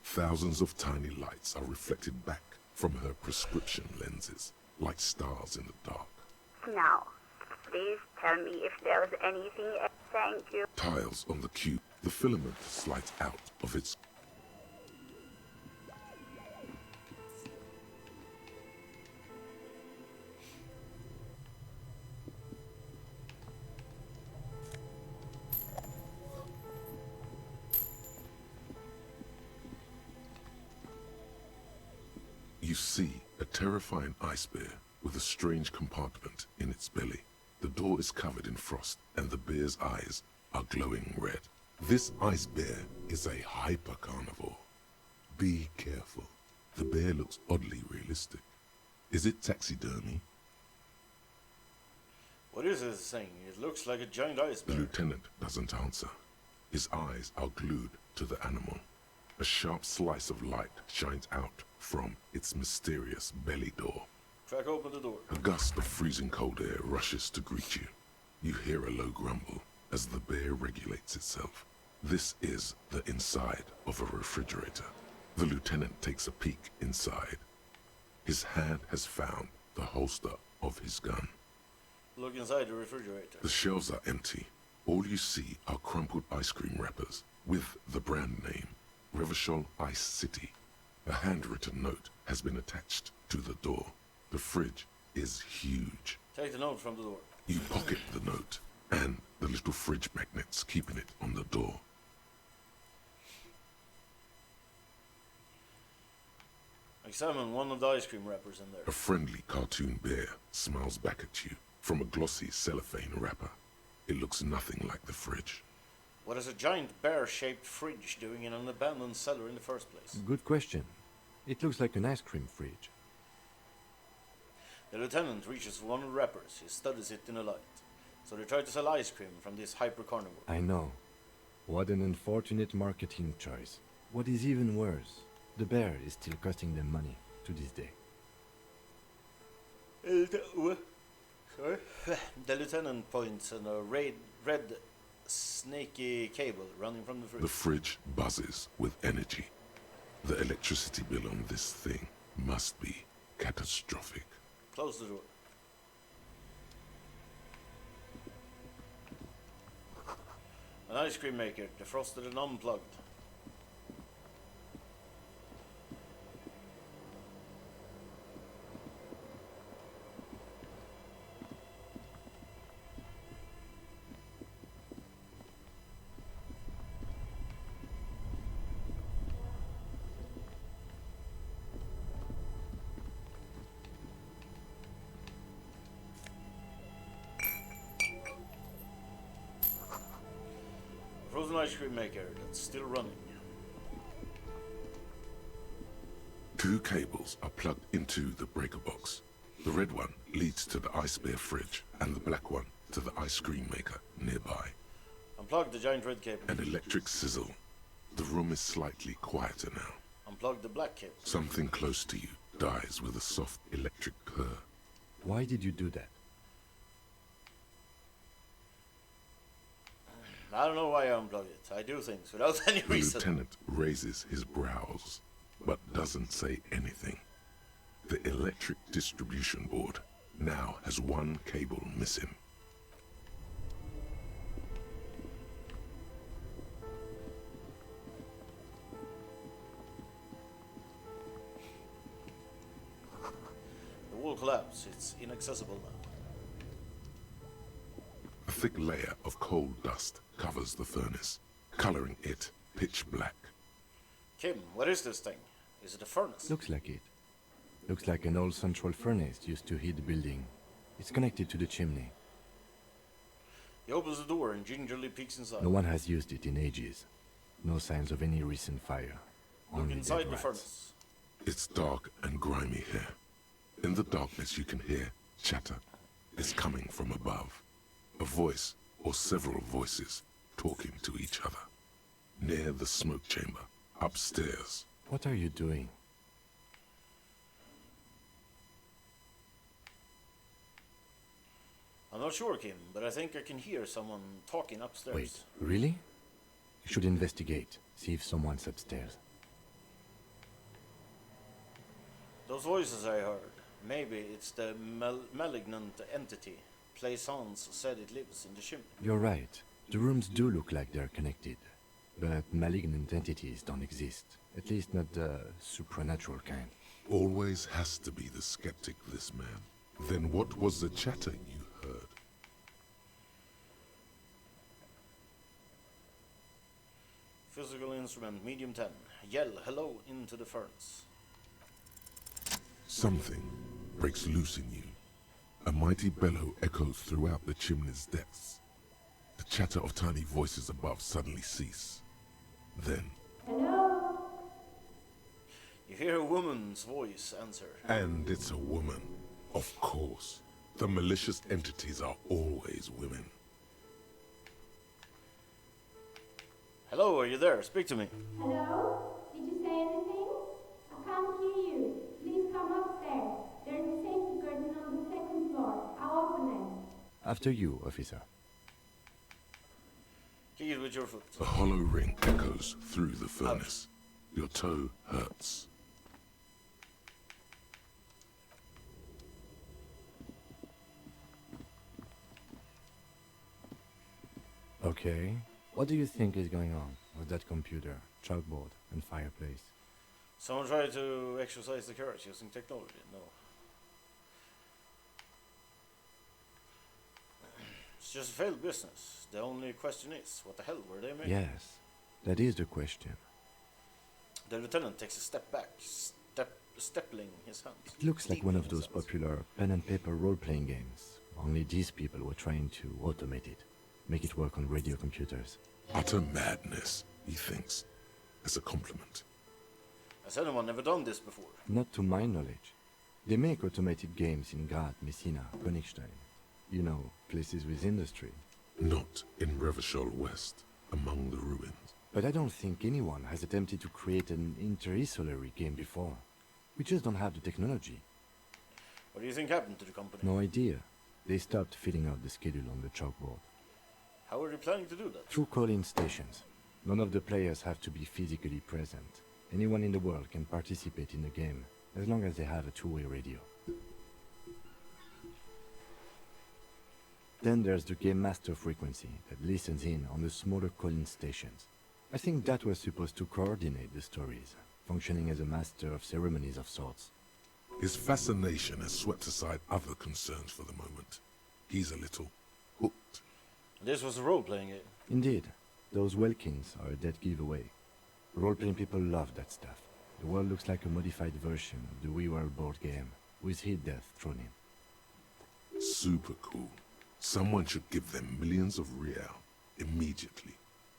Speaker 3: Thousands of tiny lights are reflected back from her prescription lenses, like stars in the dark.
Speaker 4: Now, please tell me if there's anything else. Thank you.
Speaker 3: Tiles on the cube, the filament slides out of its... You see a terrifying ice bear with a strange compartment in its belly. The door is covered in frost and the bear's eyes are glowing red. This ice bear is a hyper-carnivore. Be careful. The bear looks oddly realistic. Is it taxidermy?
Speaker 1: What is this thing? It looks like a giant ice
Speaker 3: The
Speaker 1: bear.
Speaker 3: lieutenant doesn't answer. His eyes are glued to the animal. A sharp slice of light shines out from its mysterious belly door.
Speaker 1: Crack open the door.
Speaker 3: A gust of freezing cold air rushes to greet you. You hear a low grumble as the bear regulates itself. This is the inside of a refrigerator. The lieutenant takes a peek inside. His hand has found the holster of his gun.
Speaker 1: Look inside the refrigerator.
Speaker 3: The shelves are empty. All you see are crumpled ice cream wrappers with the brand name, Revachol Ice City. A handwritten note has been attached to the door. The fridge is huge.
Speaker 1: Take the note from the door.
Speaker 3: You pocket the note and the little fridge magnets keeping it on the door.
Speaker 1: Examine one of the ice cream wrappers in
Speaker 3: A
Speaker 1: there.
Speaker 3: friendly cartoon bear smiles back at you from a glossy cellophane wrapper. It looks nothing like the fridge.
Speaker 1: What is a giant bear-shaped fridge doing in an abandoned cellar in the first place?
Speaker 2: Good question. It looks like an ice cream fridge.
Speaker 1: The lieutenant reaches for one of the wrappers. He studies it in the light. So they try to sell ice cream from this hyper-carnivore.
Speaker 2: I know. What an unfortunate marketing choice. What is even worse, the bear is still costing them money to this day.
Speaker 1: Sorry? The lieutenant points at a red snaky cable running from the fridge.
Speaker 3: The fridge buzzes with energy. The electricity bill on this thing must be catastrophic.
Speaker 1: Close the door. An ice cream maker, defrosted and unplugged. Frozen ice cream maker that's still running.
Speaker 3: 2 cables are plugged into the breaker box. The red one leads to the ice bear fridge, and the black one to the ice cream maker nearby.
Speaker 1: Unplug the giant red cable.
Speaker 3: An electric sizzle. The room is slightly quieter now.
Speaker 1: Unplug the black cable.
Speaker 3: Something close to you dies with a soft electric purr.
Speaker 2: Why did you do that?
Speaker 1: I don't know why I unplugged it. I do things without any
Speaker 3: The
Speaker 1: reason.
Speaker 3: lieutenant raises his brows, but doesn't say anything. The electric distribution board now has 1 cable missing.
Speaker 1: The wall collapsed. It's inaccessible now.
Speaker 3: A thick layer of coal dust covers the furnace, coloring it pitch black.
Speaker 1: Kim, what is this thing? Is it a furnace?
Speaker 2: Looks like it. Looks like an old central furnace used to heat the building. It's connected to the chimney.
Speaker 1: He opens the door and gingerly peeks inside.
Speaker 2: No one has used it in ages. No signs of any recent fire.
Speaker 1: Look
Speaker 2: Only
Speaker 1: inside
Speaker 2: dead
Speaker 1: the
Speaker 2: rats.
Speaker 1: furnace.
Speaker 3: It's dark and grimy here. In the darkness you can hear chatter. It's coming from above. A voice or several voices talking to each other. Near the smoke chamber, upstairs.
Speaker 2: What are you doing?
Speaker 1: I'm not sure, Kim, but I think I can hear someone talking upstairs.
Speaker 2: Wait, really? You should investigate. See if someone's upstairs.
Speaker 1: Those voices I heard. Maybe it's the malignant entity. Plaisance said it lives in the chimney.
Speaker 2: You're right. The rooms do look like they're connected. But malignant entities don't exist. At least not the supernatural kind.
Speaker 3: Always has to be the skeptic, this man. Then what was the chatter you heard?
Speaker 1: Physical instrument, medium 10. Yell hello into the furnace.
Speaker 3: Something breaks loose in you. A mighty bellow echoes throughout the chimney's depths. The chatter of tiny voices above suddenly cease. Then,
Speaker 4: Hello?
Speaker 1: You hear a woman's voice answer.
Speaker 3: and it's a woman. Of course. The malicious entities are always women.
Speaker 1: Hello, are you there? Speak to me.
Speaker 4: Hello? Did you say anything? I can't hear you. Please come upstairs. There's a safety curtain on the 2nd floor. I'll open it.
Speaker 2: After you, officer.
Speaker 1: Kick it with your foot.
Speaker 3: A hollow ring echoes through the furnace. Your toe hurts.
Speaker 2: Okay. What do you think is going on with that computer, chalkboard, and fireplace?
Speaker 1: Someone tried to exercise the courage using technology. No. It's just a failed business. The only question is, what the hell were they making?
Speaker 2: Yes, that is the question.
Speaker 1: The lieutenant takes a step back, steppling his hands.
Speaker 2: It looks like one of those
Speaker 1: His hands.
Speaker 2: popular pen and paper role-playing games. Only these people were trying to automate it, make it work on radio computers.
Speaker 3: Utter madness, he thinks, as a compliment.
Speaker 1: Has anyone ever done this before?
Speaker 2: Not to my knowledge. They make automated games in Graz, Messina, Königstein. You know, places with industry.
Speaker 3: Not in Revachol West, among the ruins.
Speaker 2: But I don't think anyone has attempted to create an inter-isolary game before. We just don't have the technology.
Speaker 1: What do you think happened to the company?
Speaker 2: No idea. They stopped filling out the schedule on the chalkboard.
Speaker 1: How are they planning to do that?
Speaker 2: Through call-in stations. None of the players have to be physically present. Anyone in the world can participate in the game, as long as they have a two-way radio. Then there's the Game Master frequency that listens in on the smaller calling stations. I think that was supposed to coordinate the stories, functioning as a master of ceremonies of sorts.
Speaker 3: His fascination has swept aside other concerns for the moment. He's a little hooked.
Speaker 1: This was a role-playing game.
Speaker 2: Indeed, those Welkins are a dead giveaway. Role-playing people love that stuff. The world looks like a modified version of the WeWorld board game, with hit death thrown in.
Speaker 3: Super cool. Someone should give them millions of real immediately.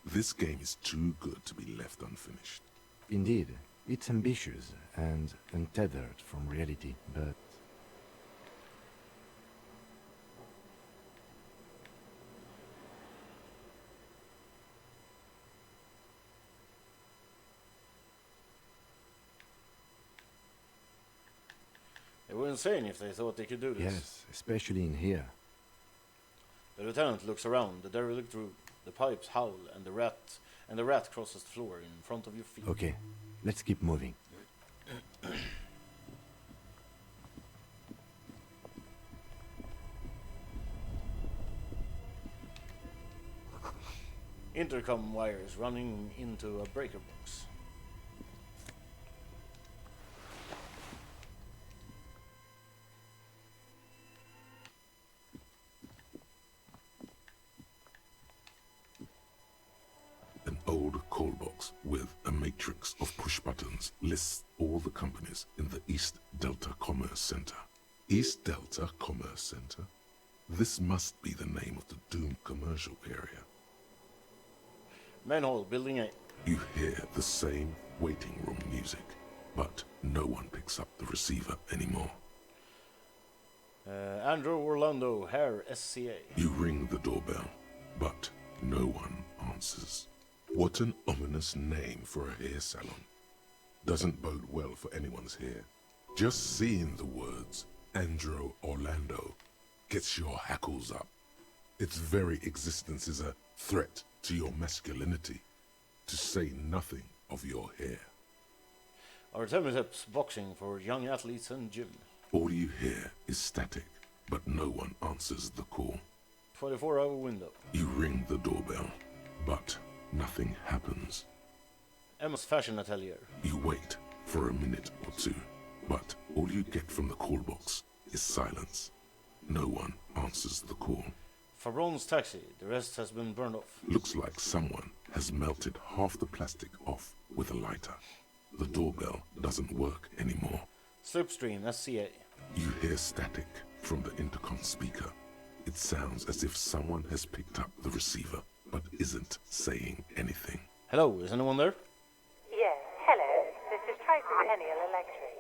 Speaker 3: This game is too good to be left unfinished.
Speaker 2: Indeed, it's ambitious and untethered from reality, but
Speaker 1: They were insane if they thought they could do this.
Speaker 2: yes, especially in here.
Speaker 1: The lieutenant looks around the derelict room. The pipes howl, and the rat crosses the floor in front of your feet.
Speaker 2: Okay, let's keep moving.
Speaker 1: Intercom wires running into a breaker box.
Speaker 3: An old call box with a matrix of push buttons lists all the companies in the East Delta Commerce Center. East Delta Commerce Center? This must be the name of the doomed commercial area.
Speaker 1: Manhole, building 8.
Speaker 3: You hear the same waiting room music, but no one picks up the receiver anymore.
Speaker 1: Andrew Orlando, Hair, SCA.
Speaker 3: You ring the doorbell, but no one answers. What an ominous name for a hair salon. Doesn't bode well for anyone's hair. Just seeing the words Andrew Orlando gets your hackles up. Its very existence is a threat to your masculinity, to say nothing of your hair.
Speaker 1: Artemideps boxing for young athletes and gym.
Speaker 3: All you hear is static, but no one answers the call.
Speaker 1: 24-hour window.
Speaker 3: You ring the doorbell, but nothing happens.
Speaker 1: Emma's fashion atelier.
Speaker 3: You wait for a minute or two, but all you get from the call box is silence. No one answers the call.
Speaker 1: Fabron's taxi. The rest has been burned off.
Speaker 3: Looks like someone has melted half the plastic off with a lighter. The doorbell doesn't work anymore.
Speaker 1: Slipstream, SCA.
Speaker 3: You hear static from the intercom speaker. It sounds as if someone has picked up the receiver, but isn't saying anything.
Speaker 1: Hello, is anyone there?
Speaker 5: Yes, hello. This is Tricentennial Electric.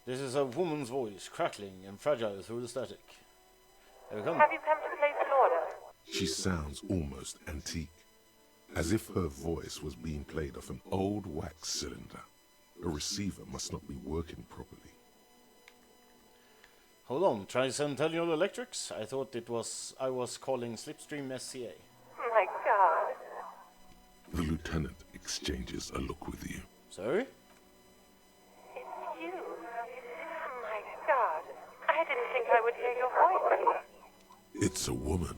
Speaker 1: This is a woman's voice, crackling and fragile through the static. Have you come?
Speaker 5: Have you come to place an order?
Speaker 3: She sounds almost antique, as if her voice was being played off an old wax cylinder. A receiver must not be working properly.
Speaker 1: Hold on, Tricentennial Electrics? I thought I was calling Slipstream SCA.
Speaker 5: My God.
Speaker 3: The lieutenant exchanges a look with you.
Speaker 1: Sorry?
Speaker 5: It's you. My God. I didn't think I would hear your voice.
Speaker 3: It's a woman,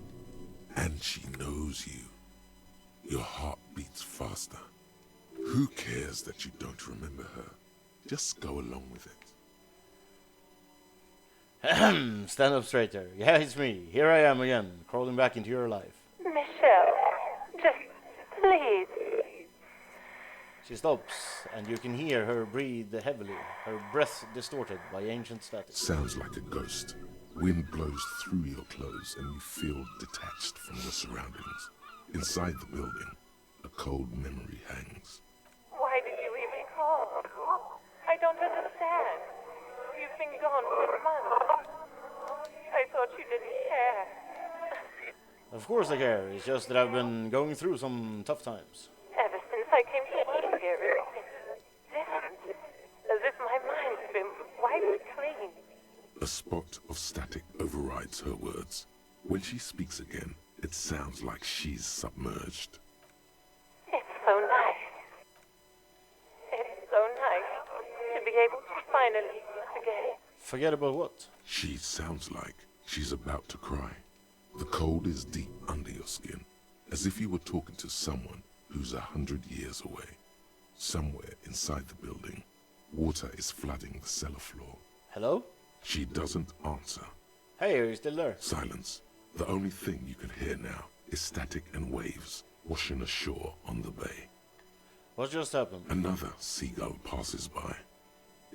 Speaker 3: and she knows you. Your heart beats faster. Who cares that you don't remember her? Just go along with it.
Speaker 1: Ahem, stand up straighter. Yeah, it's me. Here I am again, crawling back into your life.
Speaker 5: Michelle, just please.
Speaker 1: She stops, and you can hear her breathe heavily, her breath distorted by ancient static.
Speaker 3: Sounds like a ghost. Wind blows through your clothes and you feel detached from your surroundings. Inside the building, a cold memory hangs.
Speaker 5: Why did you even call? I don't understand. You've been gone for months. I thought you didn't care.
Speaker 1: Of course I care, it's just that I've been going through some tough times.
Speaker 5: Ever since I came to work here, it's different. As if my mind's been wiped clean.
Speaker 3: A spot of static overrides her words. When she speaks again, it sounds like she's submerged.
Speaker 5: It's so nice. It's so nice to be able to finally forget.
Speaker 1: Forget about what?
Speaker 3: She sounds like she's about to cry. The cold is deep under your skin, as if you were talking to someone who's 100 years away. Somewhere inside the building, water is flooding the cellar floor.
Speaker 1: Hello?
Speaker 3: She doesn't answer.
Speaker 1: Hey, are you still there?
Speaker 3: Silence. The only thing you can hear now is static and waves washing ashore on the bay.
Speaker 1: What just happened?
Speaker 3: Another seagull passes by.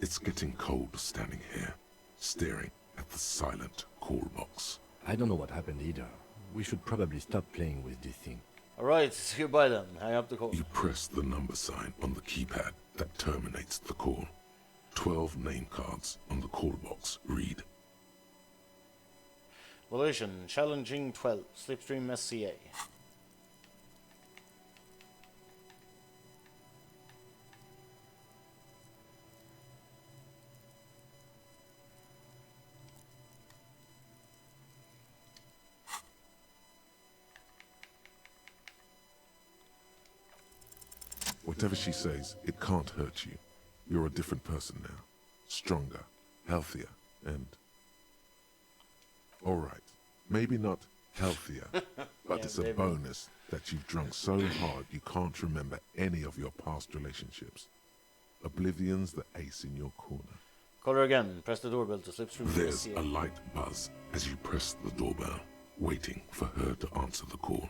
Speaker 3: It's getting cold standing here, staring at the silent call box.
Speaker 2: I don't know what happened either. We should probably stop playing with this thing.
Speaker 1: Alright, goodbye then. Hang up the call.
Speaker 3: You press the number sign on the keypad that terminates the call. 12 name cards on the call box read:
Speaker 1: Volition, challenging 12, Slipstream SCA.
Speaker 3: Whatever she says, it can't hurt you. You're a different person now. Stronger, healthier, and... Alright, maybe not healthier, but
Speaker 1: Yeah,
Speaker 3: it's a
Speaker 1: maybe.
Speaker 3: bonus that you've drunk so hard you can't remember any of your past relationships. Oblivion's the ace in your corner.
Speaker 1: Call her again. Press the doorbell to Slipstream
Speaker 3: There's
Speaker 1: SCA.
Speaker 3: a light buzz as you press the doorbell, waiting for her to answer the call.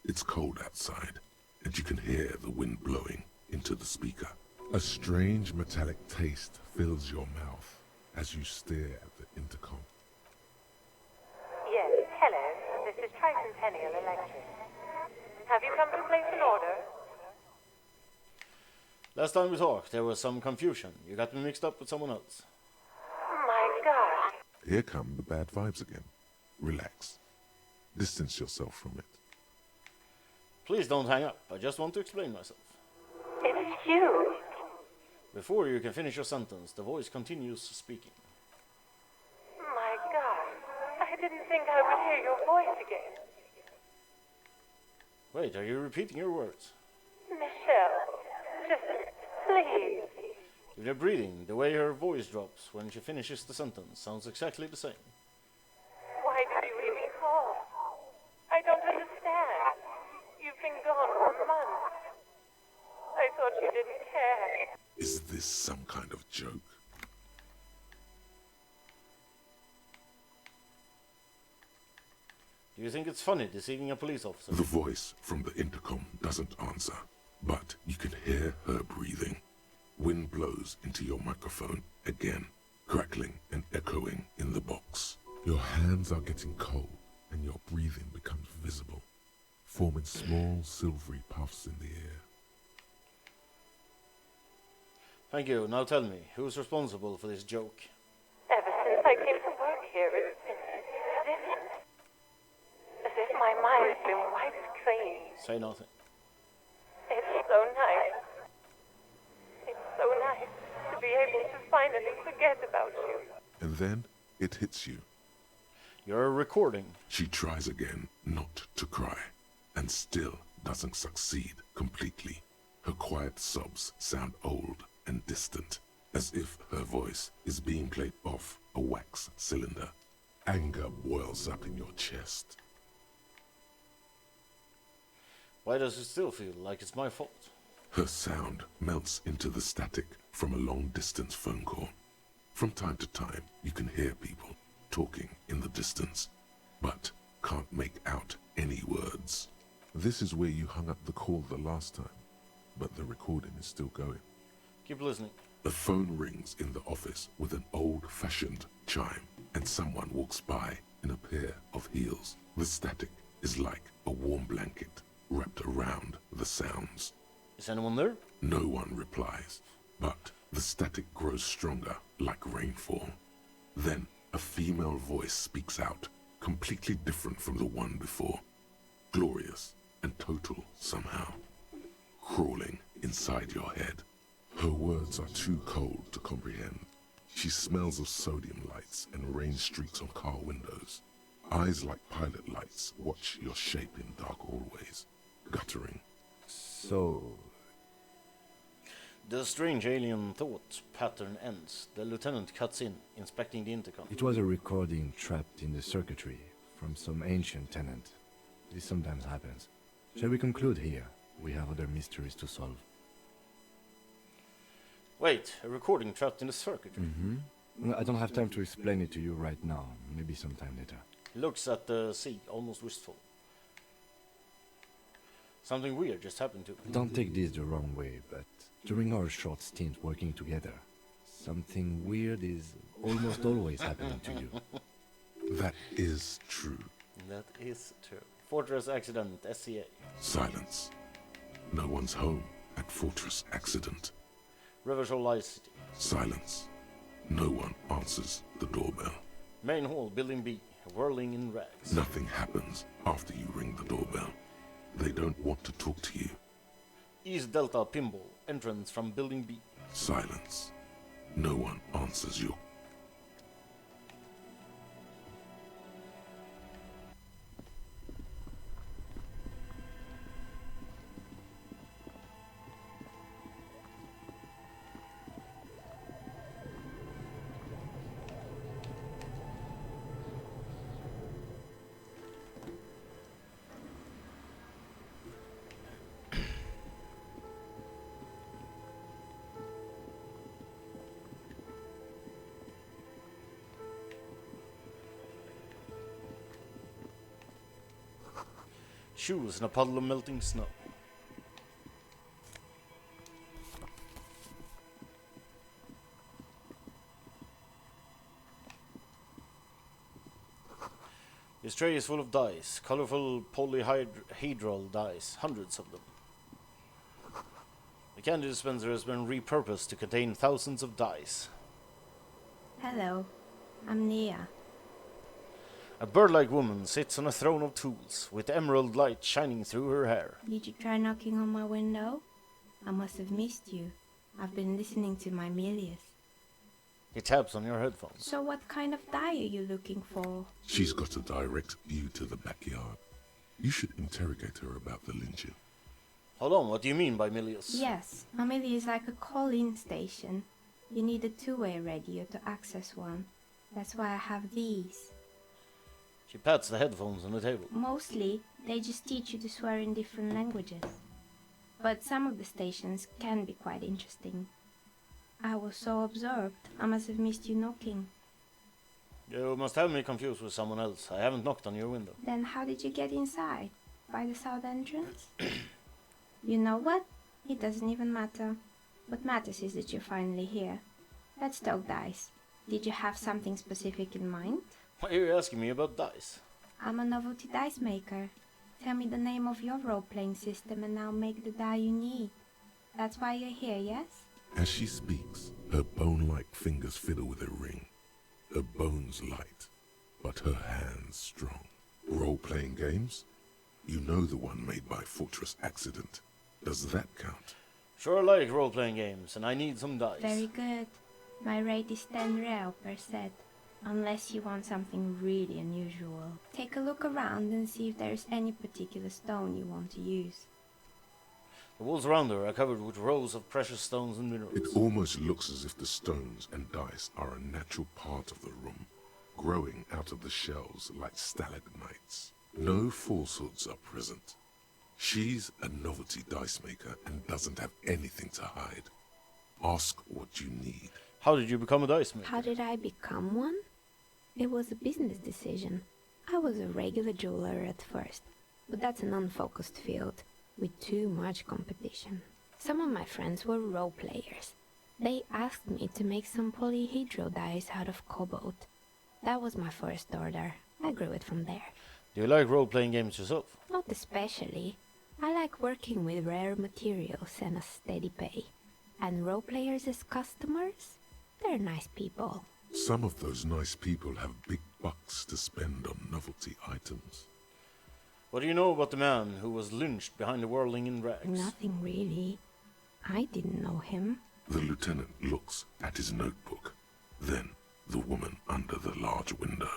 Speaker 3: It's cold outside, and you can hear the wind blowing into the speaker. A strange metallic taste fills your mouth as you stare at the intercom.
Speaker 5: Yes, hello. This is Tricentennial Electric. Have you come to place an order?
Speaker 1: Last time we talked, there was some confusion. You got me mixed up with someone else.
Speaker 5: My God.
Speaker 3: Here come the bad vibes again. Relax. Distance yourself from it.
Speaker 1: Please don't hang up. I just want to explain myself.
Speaker 5: It's you.
Speaker 1: Before you can finish your sentence, the voice continues speaking.
Speaker 5: My God. I didn't think I would hear your voice again.
Speaker 1: Wait, are you repeating your words?
Speaker 5: Michelle, just please.
Speaker 1: With your breathing, the way her voice drops when she finishes the sentence sounds exactly the same.
Speaker 5: Why did you even call? I don't understand. You've been gone for months. I thought you didn't care.
Speaker 3: Is this some kind of joke?
Speaker 1: Do you think it's funny deceiving a police officer?
Speaker 3: The voice from the intercom doesn't answer, but you can hear her breathing. Wind blows into your microphone again, crackling and echoing in the box. Your hands are getting cold, and your breathing becomes visible, forming small silvery puffs in the air.
Speaker 1: Thank you. Now tell me, who's responsible for this joke?
Speaker 5: Ever since I came to work here, it's been different. As if my mind's been wiped clean.
Speaker 1: Say nothing.
Speaker 5: It's so nice. It's so nice to be able to finally forget about you.
Speaker 3: And then it hits you.
Speaker 1: You're recording.
Speaker 3: She tries again not to cry, and still doesn't succeed completely. Her quiet sobs sound old and distant, as if her voice is being played off a wax cylinder. Anger boils up in your chest.
Speaker 1: Why does it still feel like it's my fault?
Speaker 3: Her sound melts into the static from a long-distance phone call. From time to time, you can hear people talking in the distance, but can't make out any words. This is where you hung up the call the last time, but the recording is still going.
Speaker 1: Keep listening.
Speaker 3: The phone rings in the office with an old-fashioned chime, and someone walks by in a pair of heels. The static is like a warm blanket wrapped around the sounds.
Speaker 1: Is anyone there?
Speaker 3: No one replies, but the static grows stronger like rainfall. Then a female voice speaks out, completely different from the one before. Glorious and total somehow, crawling inside your head. Her words are too cold to comprehend. She smells of sodium lights and rain streaks on car windows. Eyes like pilot lights watch your shape in dark hallways, guttering.
Speaker 2: So,
Speaker 1: The strange alien thought pattern ends. The lieutenant cuts in, inspecting the intercom.
Speaker 2: it was a recording trapped in the circuitry from some ancient tenant. This sometimes happens. Shall we conclude here? We have other mysteries to solve.
Speaker 1: Wait, a recording trapped in the circuitry.
Speaker 2: I don't have time to explain it to you right now. Maybe sometime later.
Speaker 1: He looks at the sea, almost wistful. Something weird just happened to me.
Speaker 2: Don't take this the wrong way, but during our short stint working together, something weird is almost always happening to you.
Speaker 3: That is true.
Speaker 1: That is true. Fortress Accident, SCA.
Speaker 3: Silence. No one's home at Fortress Accident.
Speaker 1: River Shoal Light City.
Speaker 3: Silence. No one answers the doorbell.
Speaker 1: Main hall, Building B, whirling in rags.
Speaker 3: Nothing happens after you ring the doorbell. They don't want to talk to you.
Speaker 1: East Delta Pinball, entrance from Building B.
Speaker 3: Silence. No one answers your...
Speaker 1: Shoes in a puddle of melting snow. His tray is full of dice, colorful polyhedral dice, hundreds of them. The candy dispenser has been repurposed to contain thousands of dice.
Speaker 6: Hello, I'm Nia.
Speaker 1: A bird-like woman sits on a throne of tools, with emerald light shining through her hair.
Speaker 6: Did you try knocking on my window? I must have missed you. I've been listening to my Milius.
Speaker 1: He taps on your headphones.
Speaker 6: So what kind of die are you looking for?
Speaker 3: She's got a direct view to the backyard. You should interrogate her about the lynching.
Speaker 1: Hold on, what do you mean by Milius?
Speaker 6: Yes, a Milius is like a call-in station. You need a two-way radio to access one. That's why I have these.
Speaker 1: She pats the headphones on the table.
Speaker 6: Mostly, they just teach you to swear in different languages. But some of the stations can be quite interesting. I was so absorbed, I must have missed you knocking.
Speaker 1: You must have me confused with someone else. I haven't knocked on your window.
Speaker 6: Then how did you get inside? By the south entrance? You know what? It doesn't even matter. What matters is that you're finally here. Let's talk dice. Did you have something specific in mind?
Speaker 1: Why are you asking me about dice?
Speaker 6: I'm a novelty dice maker. Tell me the name of your role-playing system and I'll make the die you need. That's why you're here, yes?
Speaker 3: As she speaks, her bone-like fingers fiddle with a ring. Her bones light, but her hands strong. Role-playing games? You know the one made by Fortress Accident. Does that count?
Speaker 1: Sure like role-playing games, and I need some dice.
Speaker 6: Very good. My rate is 10 real per set. Unless you want something really unusual. Take a look around and see if there's any particular stone you want to use.
Speaker 1: The walls around her are covered with rows of precious stones and minerals.
Speaker 3: It almost looks as if the stones and dice are a natural part of the room, growing out of the shells like stalagmites. No falsehoods are present. She's a novelty dice maker and doesn't have anything to hide. Ask what you need.
Speaker 1: How did you become a dice maker?
Speaker 6: How did I become one? It was a business decision. I was a regular jeweler at first, but that's an unfocused field with too much competition. Some of my friends were role players. They asked me to make some polyhedral dice out of cobalt. That was my first order. I grew it from there.
Speaker 1: Do you like role-playing games yourself?
Speaker 6: Not especially. I like working with rare materials and a steady pay. And role players as customers? They're nice people.
Speaker 3: Some of those nice people have big bucks to spend on novelty items.
Speaker 1: What do you know about the man who was lynched behind the whirling in rags?
Speaker 6: Nothing really. I didn't know him.
Speaker 3: The lieutenant looks at his notebook, then the woman under the large window.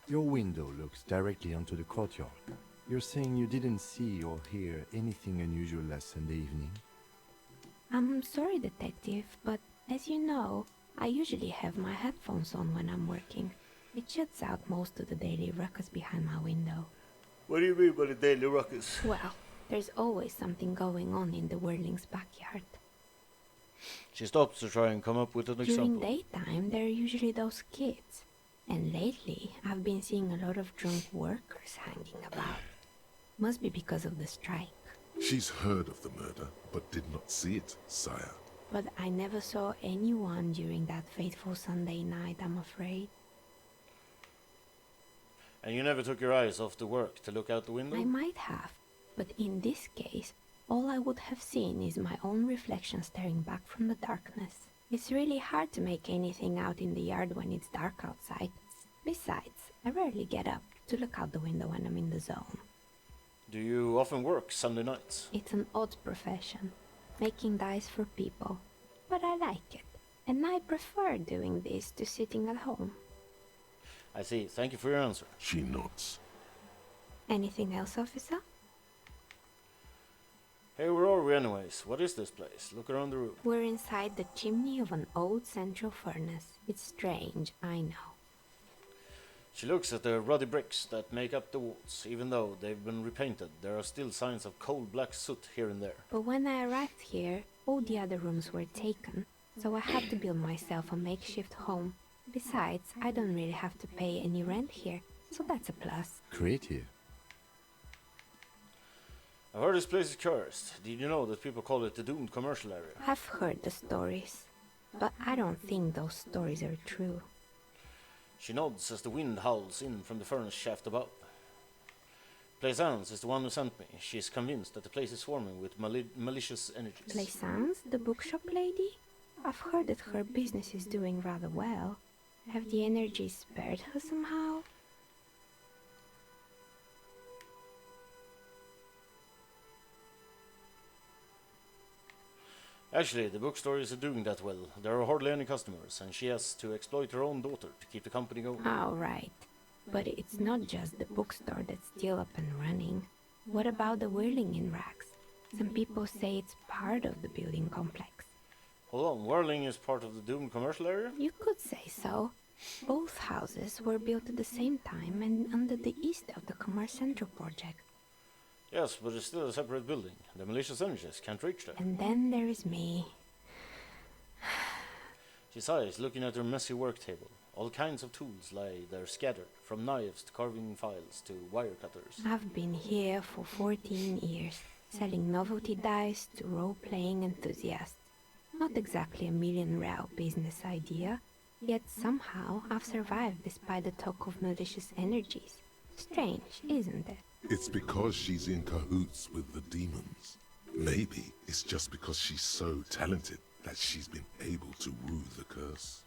Speaker 2: Your window looks directly onto the courtyard. You're saying you didn't see or hear anything unusual last Sunday evening?
Speaker 6: I'm sorry, detective, but as you know, I usually have my headphones on when I'm working. It shuts out most of the daily ruckus behind my window.
Speaker 1: What do you mean by the daily ruckus?
Speaker 6: Well, there's always something going on in the Whirling's backyard.
Speaker 1: She stops to try and come up with an
Speaker 6: During
Speaker 1: example.
Speaker 6: daytime, there are usually those kids. And lately, I've been seeing a lot of drunk workers hanging about. Must be because of the strike.
Speaker 3: She's heard of the murder, but did not see it, sire.
Speaker 6: But I never saw anyone during that fateful Sunday night, I'm afraid.
Speaker 1: And you never took your eyes off the work to look out the window?
Speaker 6: I might have, but in this case, all I would have seen is my own reflection staring back from the darkness. It's really hard to make anything out in the yard when it's dark outside. Besides, I rarely get up to look out the window when I'm in the zone.
Speaker 1: Do you often work Sunday nights?
Speaker 6: It's an odd profession, making dice for people, but I like it, and I prefer doing this to sitting at home.
Speaker 1: I see. Thank you for your answer.
Speaker 3: She nods.
Speaker 6: Anything else, officer?
Speaker 1: Hey, where are we anyways? What is this place? Look around the room.
Speaker 6: We're inside the chimney of an old central furnace. It's strange, I know.
Speaker 1: She looks at the ruddy bricks that make up the walls. Even though they've been repainted, there are still signs of coal black soot here and there.
Speaker 6: But when I arrived here, all the other rooms were taken, so I had to build myself a makeshift home. Besides, I don't really have to pay any rent here, so that's a plus.
Speaker 2: Creative.
Speaker 1: I've heard this place is cursed. Did you know that people call it the doomed commercial area?
Speaker 6: I've heard the stories, but I don't think those stories are true.
Speaker 1: She nods as the wind howls in from the furnace shaft above. Plaisance is the one who sent me. She is convinced that the place is swarming with malicious energies.
Speaker 6: Plaisance, the bookshop lady? I've heard that her business is doing rather well. Have the energies spared her somehow?
Speaker 1: Actually, the bookstore isn't doing that well. There are hardly any customers, and she has to exploit her own daughter to keep the company going.
Speaker 6: All right. But it's not just the bookstore that's still up and running. What about the whirling in racks? Some people say it's part of the building complex.
Speaker 1: Hold on, Whirling is part of the doomed commercial area?
Speaker 6: You could say so. Both houses were built at the same time and under the East of the Commerce Central project.
Speaker 1: Yes, but it's still a separate building. The malicious energies can't reach there.
Speaker 6: And then there is me.
Speaker 1: She sighs, looking at her messy work table. All kinds of tools lie there scattered, from knives to carving files to wire cutters.
Speaker 6: I've been here for 14 years, selling novelty dice to role-playing enthusiasts. Not exactly a million-real business idea, yet somehow I've survived despite the talk of malicious energies. Strange, isn't it?
Speaker 3: It's because she's in cahoots with the demons. Maybe it's just because she's so talented that she's been able to woo the curse.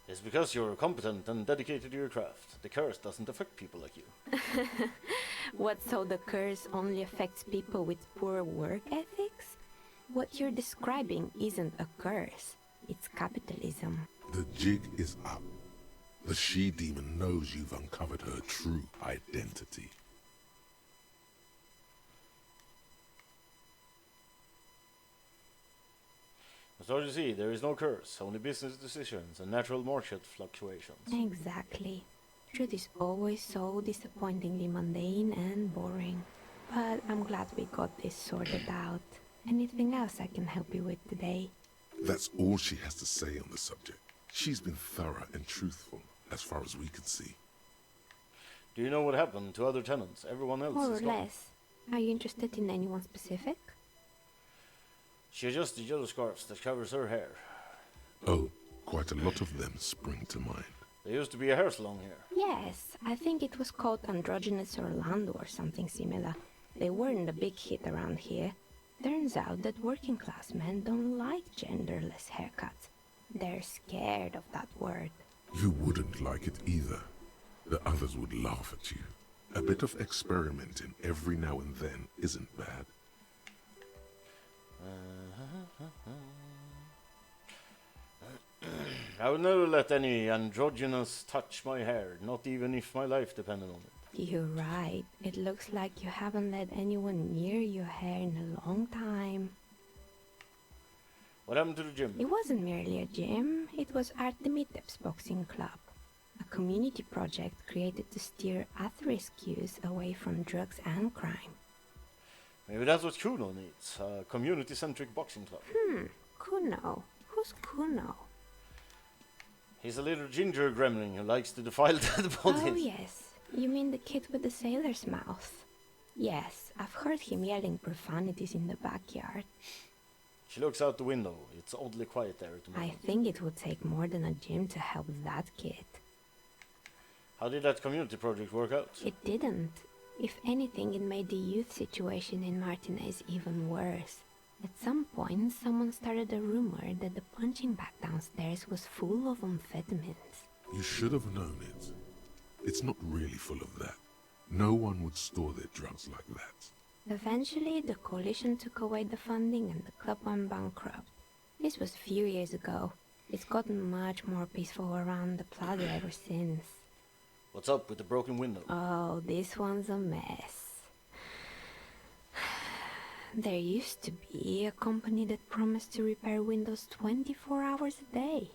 Speaker 1: It's because you're competent and dedicated to your craft. The curse doesn't affect people like you.
Speaker 6: What, so the curse only affects people with poor work ethics? What you're describing isn't a curse, it's capitalism.
Speaker 3: The jig is up. The she-demon knows you've uncovered her true identity.
Speaker 1: So you see, there is no curse, only business decisions and natural market fluctuations.
Speaker 6: Exactly. Truth is always so disappointingly mundane and boring. But I'm glad we got this sorted out. Anything else I can help you with today?
Speaker 3: That's all she has to say on the subject. She's been thorough and truthful, as far as we can see.
Speaker 1: Do you know what happened to other tenants? Everyone else
Speaker 6: More or
Speaker 1: is gone.
Speaker 6: less. Are you interested in anyone specific?
Speaker 1: She adjusts the yellow scarves that covers her hair.
Speaker 3: Oh, quite a lot of them spring to mind.
Speaker 1: There used to be a hair salon here.
Speaker 6: Yes, I think it was called Androgynous Orlando or something similar. They weren't a big hit around here. Turns out that working class men don't like genderless haircuts. They're scared of that word.
Speaker 3: You wouldn't like it either. The others would laugh at you. A bit of experimenting every now and then isn't bad.
Speaker 1: I would never let any androgynous touch my hair, not even if my life depended on it.
Speaker 6: You're right. It looks like you haven't let anyone near your hair in a long time.
Speaker 1: What happened to the gym?
Speaker 6: It wasn't merely a gym, it was Artemiteps Boxing Club, a community project created to steer at-risk youth away from drugs and crime.
Speaker 1: Maybe that's what Kuno needs, a community-centric boxing club.
Speaker 6: Kuno? Who's Kuno?
Speaker 1: He's a little ginger gremlin who likes to defile dead bodies.
Speaker 6: Oh yes, you mean the kid with the sailor's mouth. Yes, I've heard him yelling profanities in the backyard.
Speaker 1: She looks out the window. It's oddly quiet there at the
Speaker 6: I
Speaker 1: moment.
Speaker 6: think it would take more than a gym to help that kid.
Speaker 1: How did that community project work out?
Speaker 6: It didn't. If anything, it made the youth situation in Martinez even worse. At some point, someone started a rumor that the punching bag downstairs was full of amphetamines.
Speaker 3: You should have known it. It's not really full of that. No one would store their drugs like that.
Speaker 6: Eventually, the coalition took away the funding and the club went bankrupt. This was a few years ago. It's gotten much more peaceful around the plaza ever since.
Speaker 1: What's up with the broken window?
Speaker 6: Oh, this one's a mess. There used to be a company that promised to repair windows 24 hours a day.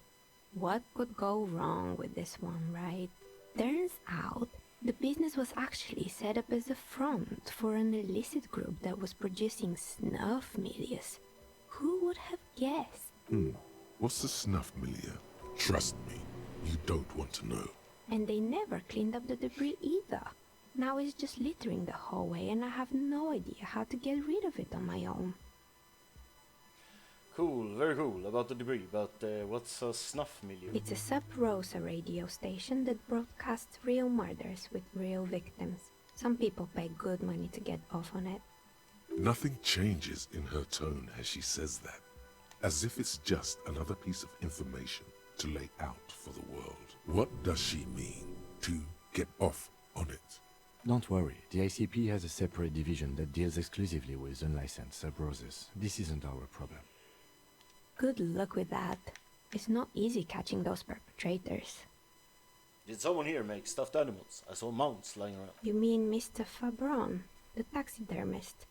Speaker 6: What could go wrong with this one, right? Turns out, the business was actually set up as a front for an illicit group that was producing snuff milias. Who would have guessed?
Speaker 3: What's the snuff milieu? Trust me, you don't want to know.
Speaker 6: And they never cleaned up the debris either. Now it's just littering the hallway and I have no idea how to get rid of it on my own.
Speaker 1: Cool, very cool about the debris, but what's a snuff milieu?
Speaker 6: It's a sub-Rosa radio station that broadcasts real murders with real victims. Some people pay good money to get off on it.
Speaker 3: Nothing changes in her tone as she says that, as if it's just another piece of information to lay out for the world. What does she mean to get off on it?
Speaker 2: Don't worry, the ICP has a separate division that deals exclusively with unlicensed sub-roses. This isn't our problem.
Speaker 6: Good luck with that. It's not easy catching those perpetrators.
Speaker 1: Did someone here make stuffed animals? I saw mounts lying around.
Speaker 6: You mean Mr. Fabron, the taxidermist?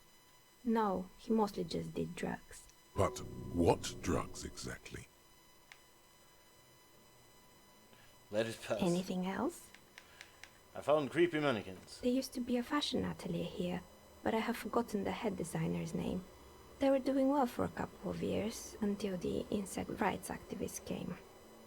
Speaker 6: No, he mostly just did drugs.
Speaker 3: But what drugs exactly?
Speaker 1: Let it pass.
Speaker 6: Anything else?
Speaker 1: I found creepy mannequins.
Speaker 6: There used to be a fashion atelier here, but I have forgotten the head designer's name. They were doing well for a couple of years, until the insect rights activists came.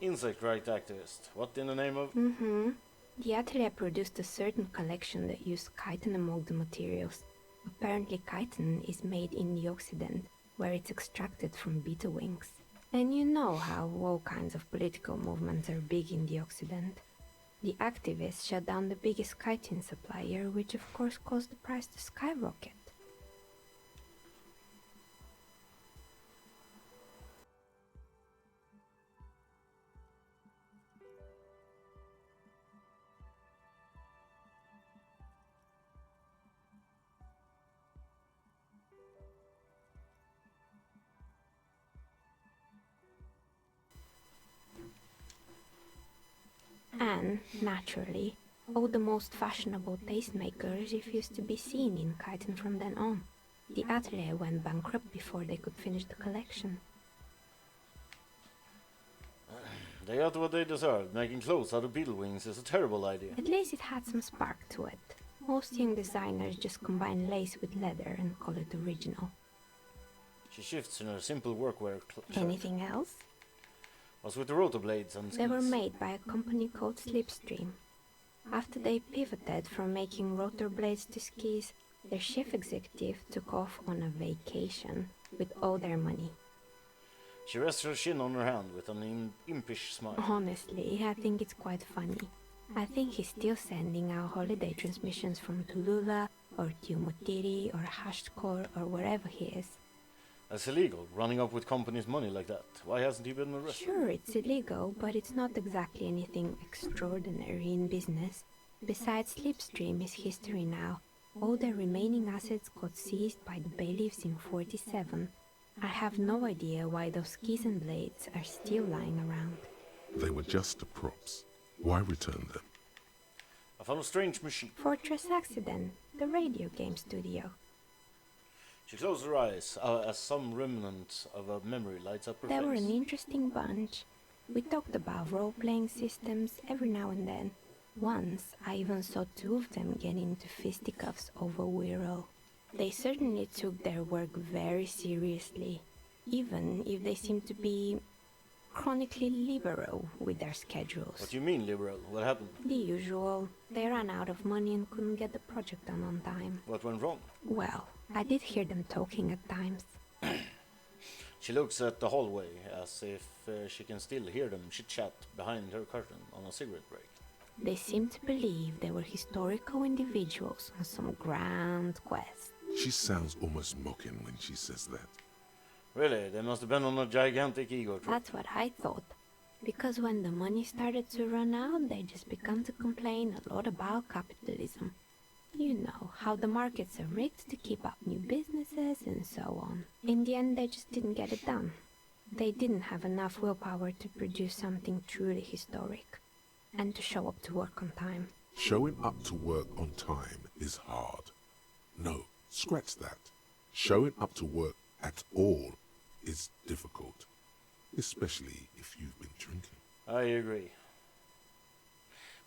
Speaker 1: Insect right activist. What in the name of?
Speaker 6: The atelier produced a certain collection that used chitin among the materials. Apparently chitin is made in the Occident, where it's extracted from beetle wings. And you know how all kinds of political movements are big in the Occident. The activists shut down the biggest chitin supplier, which of course caused the price to skyrocket. And, naturally, all the most fashionable tastemakers refused to be seen in chitin from then on. The atelier went bankrupt before they could finish the collection.
Speaker 1: They got what they deserved. Making clothes out of beetle wings is a terrible idea.
Speaker 6: At least it had some spark to it. Most young designers just combine lace with leather and call it original.
Speaker 1: She shifts in her simple workwear shirt.
Speaker 6: Anything else?
Speaker 1: What's with the rotor blades and skis?
Speaker 6: They were made by a company called Slipstream. After they pivoted from making rotor blades to skis, their chief executive took off on a vacation with all their money.
Speaker 1: She rests her chin on her hand with an impish smile.
Speaker 6: Honestly, I think it's quite funny. I think he's still sending out holiday transmissions from Tulula or Tiumutiri or Hashtkor or wherever he is.
Speaker 1: That's illegal, running up with company's money like that. Why hasn't he been arrested?
Speaker 6: Sure, it's illegal, but it's not exactly anything extraordinary in business. Besides, Slipstream is history now. All their remaining assets got seized by the bailiffs in 47. I have no idea why those skis and blades are still lying around.
Speaker 3: They were just props. Why return them?
Speaker 1: I found a strange machine.
Speaker 6: Fortress Accident, the radio game studio.
Speaker 1: She closes her eyes as some remnant of a memory lights up her
Speaker 6: They were
Speaker 1: face.
Speaker 6: an interesting bunch. We talked about role-playing systems every now and then. Once, I even saw two of them get into fisticuffs over Wirral. They certainly took their work very seriously, even if they seemed to be chronically liberal with their schedules.
Speaker 1: What do you mean, liberal? What happened?
Speaker 6: The usual. They ran out of money and couldn't get the project done on time.
Speaker 1: What went wrong?
Speaker 6: Well, I did hear them talking at times.
Speaker 1: She looks at the hallway as if she can still hear them chit-chat behind her curtain on a cigarette break.
Speaker 6: They seemed to believe they were historical individuals on some grand quest.
Speaker 3: She sounds almost mocking when she says that.
Speaker 1: Really, they must have been on a gigantic ego trip.
Speaker 6: That's what I thought. Because when the money started to run out, they just began to complain a lot about capitalism. You know, how the markets are rigged to keep up new businesses and so on. In the end, they just didn't get it done. They didn't have enough willpower to produce something truly historic, and to show up to work on time.
Speaker 3: Showing up to work on time is hard. No, scratch that. Showing up to work at all is difficult, especially if you've been drinking.
Speaker 1: I agree.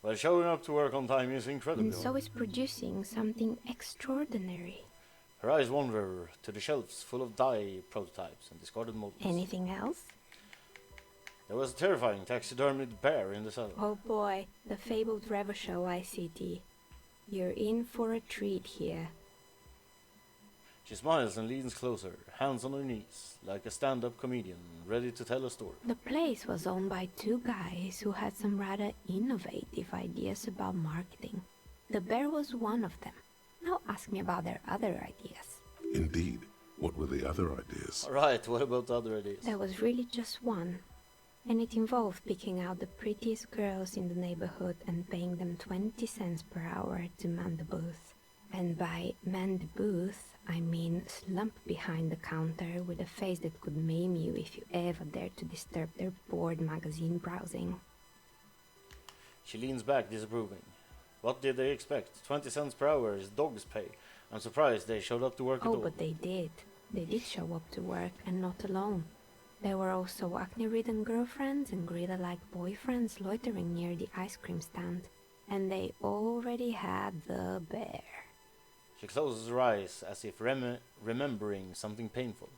Speaker 1: Well, showing up to work on time is incredible.
Speaker 6: And so is producing something extraordinary.
Speaker 1: Her eyes wander to the shelves full of dye prototypes and discarded models.
Speaker 6: Anything else?
Speaker 1: There was a terrifying taxidermied bear in the cellar.
Speaker 6: Oh boy, the fabled Revachol ICT. You're in for a treat here.
Speaker 1: She smiles and leans closer, hands on her knees, like a stand-up comedian ready to tell a story.
Speaker 6: The place was owned by two guys who had some rather innovative ideas about marketing. The bear was one of them. Now ask me about their other ideas.
Speaker 3: Indeed. What were the other ideas?
Speaker 1: Alright, what about the other ideas?
Speaker 6: There was really just one. And it involved picking out the prettiest girls in the neighborhood and paying them 20 cents per hour to man the booth. And by man the booth, I mean slump behind the counter with a face that could maim you if you ever dared to disturb their bored magazine browsing.
Speaker 1: She leans back, disapproving. What did they expect? 20 cents per hour is dog's pay. I'm surprised they showed up to work at
Speaker 6: Oh,
Speaker 1: all.
Speaker 6: but they did. They did show up to work, and not alone. There were also acne-ridden girlfriends and gorilla-like boyfriends loitering near the ice cream stand. And they already had the bear.
Speaker 1: She closes her eyes as if remembering something painful.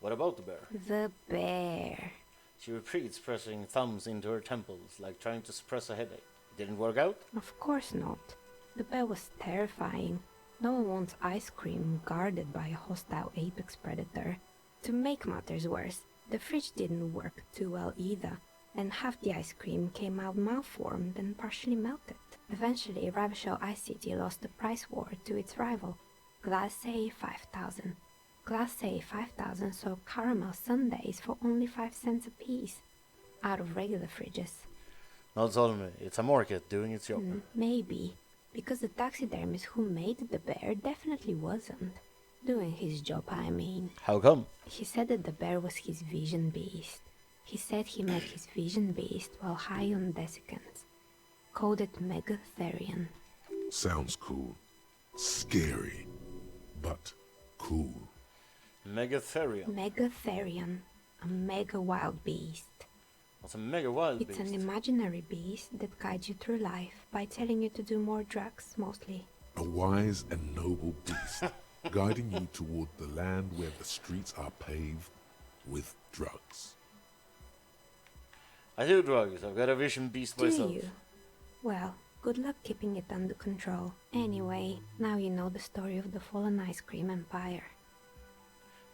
Speaker 1: What about the bear?
Speaker 6: The bear.
Speaker 1: She repeats, pressing thumbs into her temples like trying to suppress a headache. Didn't work out?
Speaker 6: Of course not. The bear was terrifying. No one wants ice cream guarded by a hostile apex predator. To make matters worse, the fridge didn't work too well either, and half the ice cream came out malformed and partially melted. Eventually, Ravachol ICT lost the price war to its rival, Glacé 5000. Glacé 5000 sold caramel sundaes for only 5 cents a piece, out of regular fridges.
Speaker 1: Not tell me, it's a market doing its job.
Speaker 6: Maybe, because the taxidermist who made the bear definitely wasn't. Doing his job, I mean.
Speaker 1: How come?
Speaker 6: He said that the bear was his vision beast. He said he met his vision beast while high on desiccants. Called it Megatherion.
Speaker 3: Sounds cool. Scary. But cool.
Speaker 1: Megatherium.
Speaker 6: Megatherion. A mega wild beast.
Speaker 1: What's a mega wild
Speaker 6: It's
Speaker 1: beast?
Speaker 6: an imaginary beast that guides you through life by telling you to do more drugs, mostly.
Speaker 3: A wise and noble beast, guiding you toward the land where the streets are paved with drugs.
Speaker 1: I do drugs. I've got a vision beast
Speaker 6: Do
Speaker 1: myself.
Speaker 6: you? Well, good luck keeping it under control. Anyway, now you know the story of the fallen ice cream empire.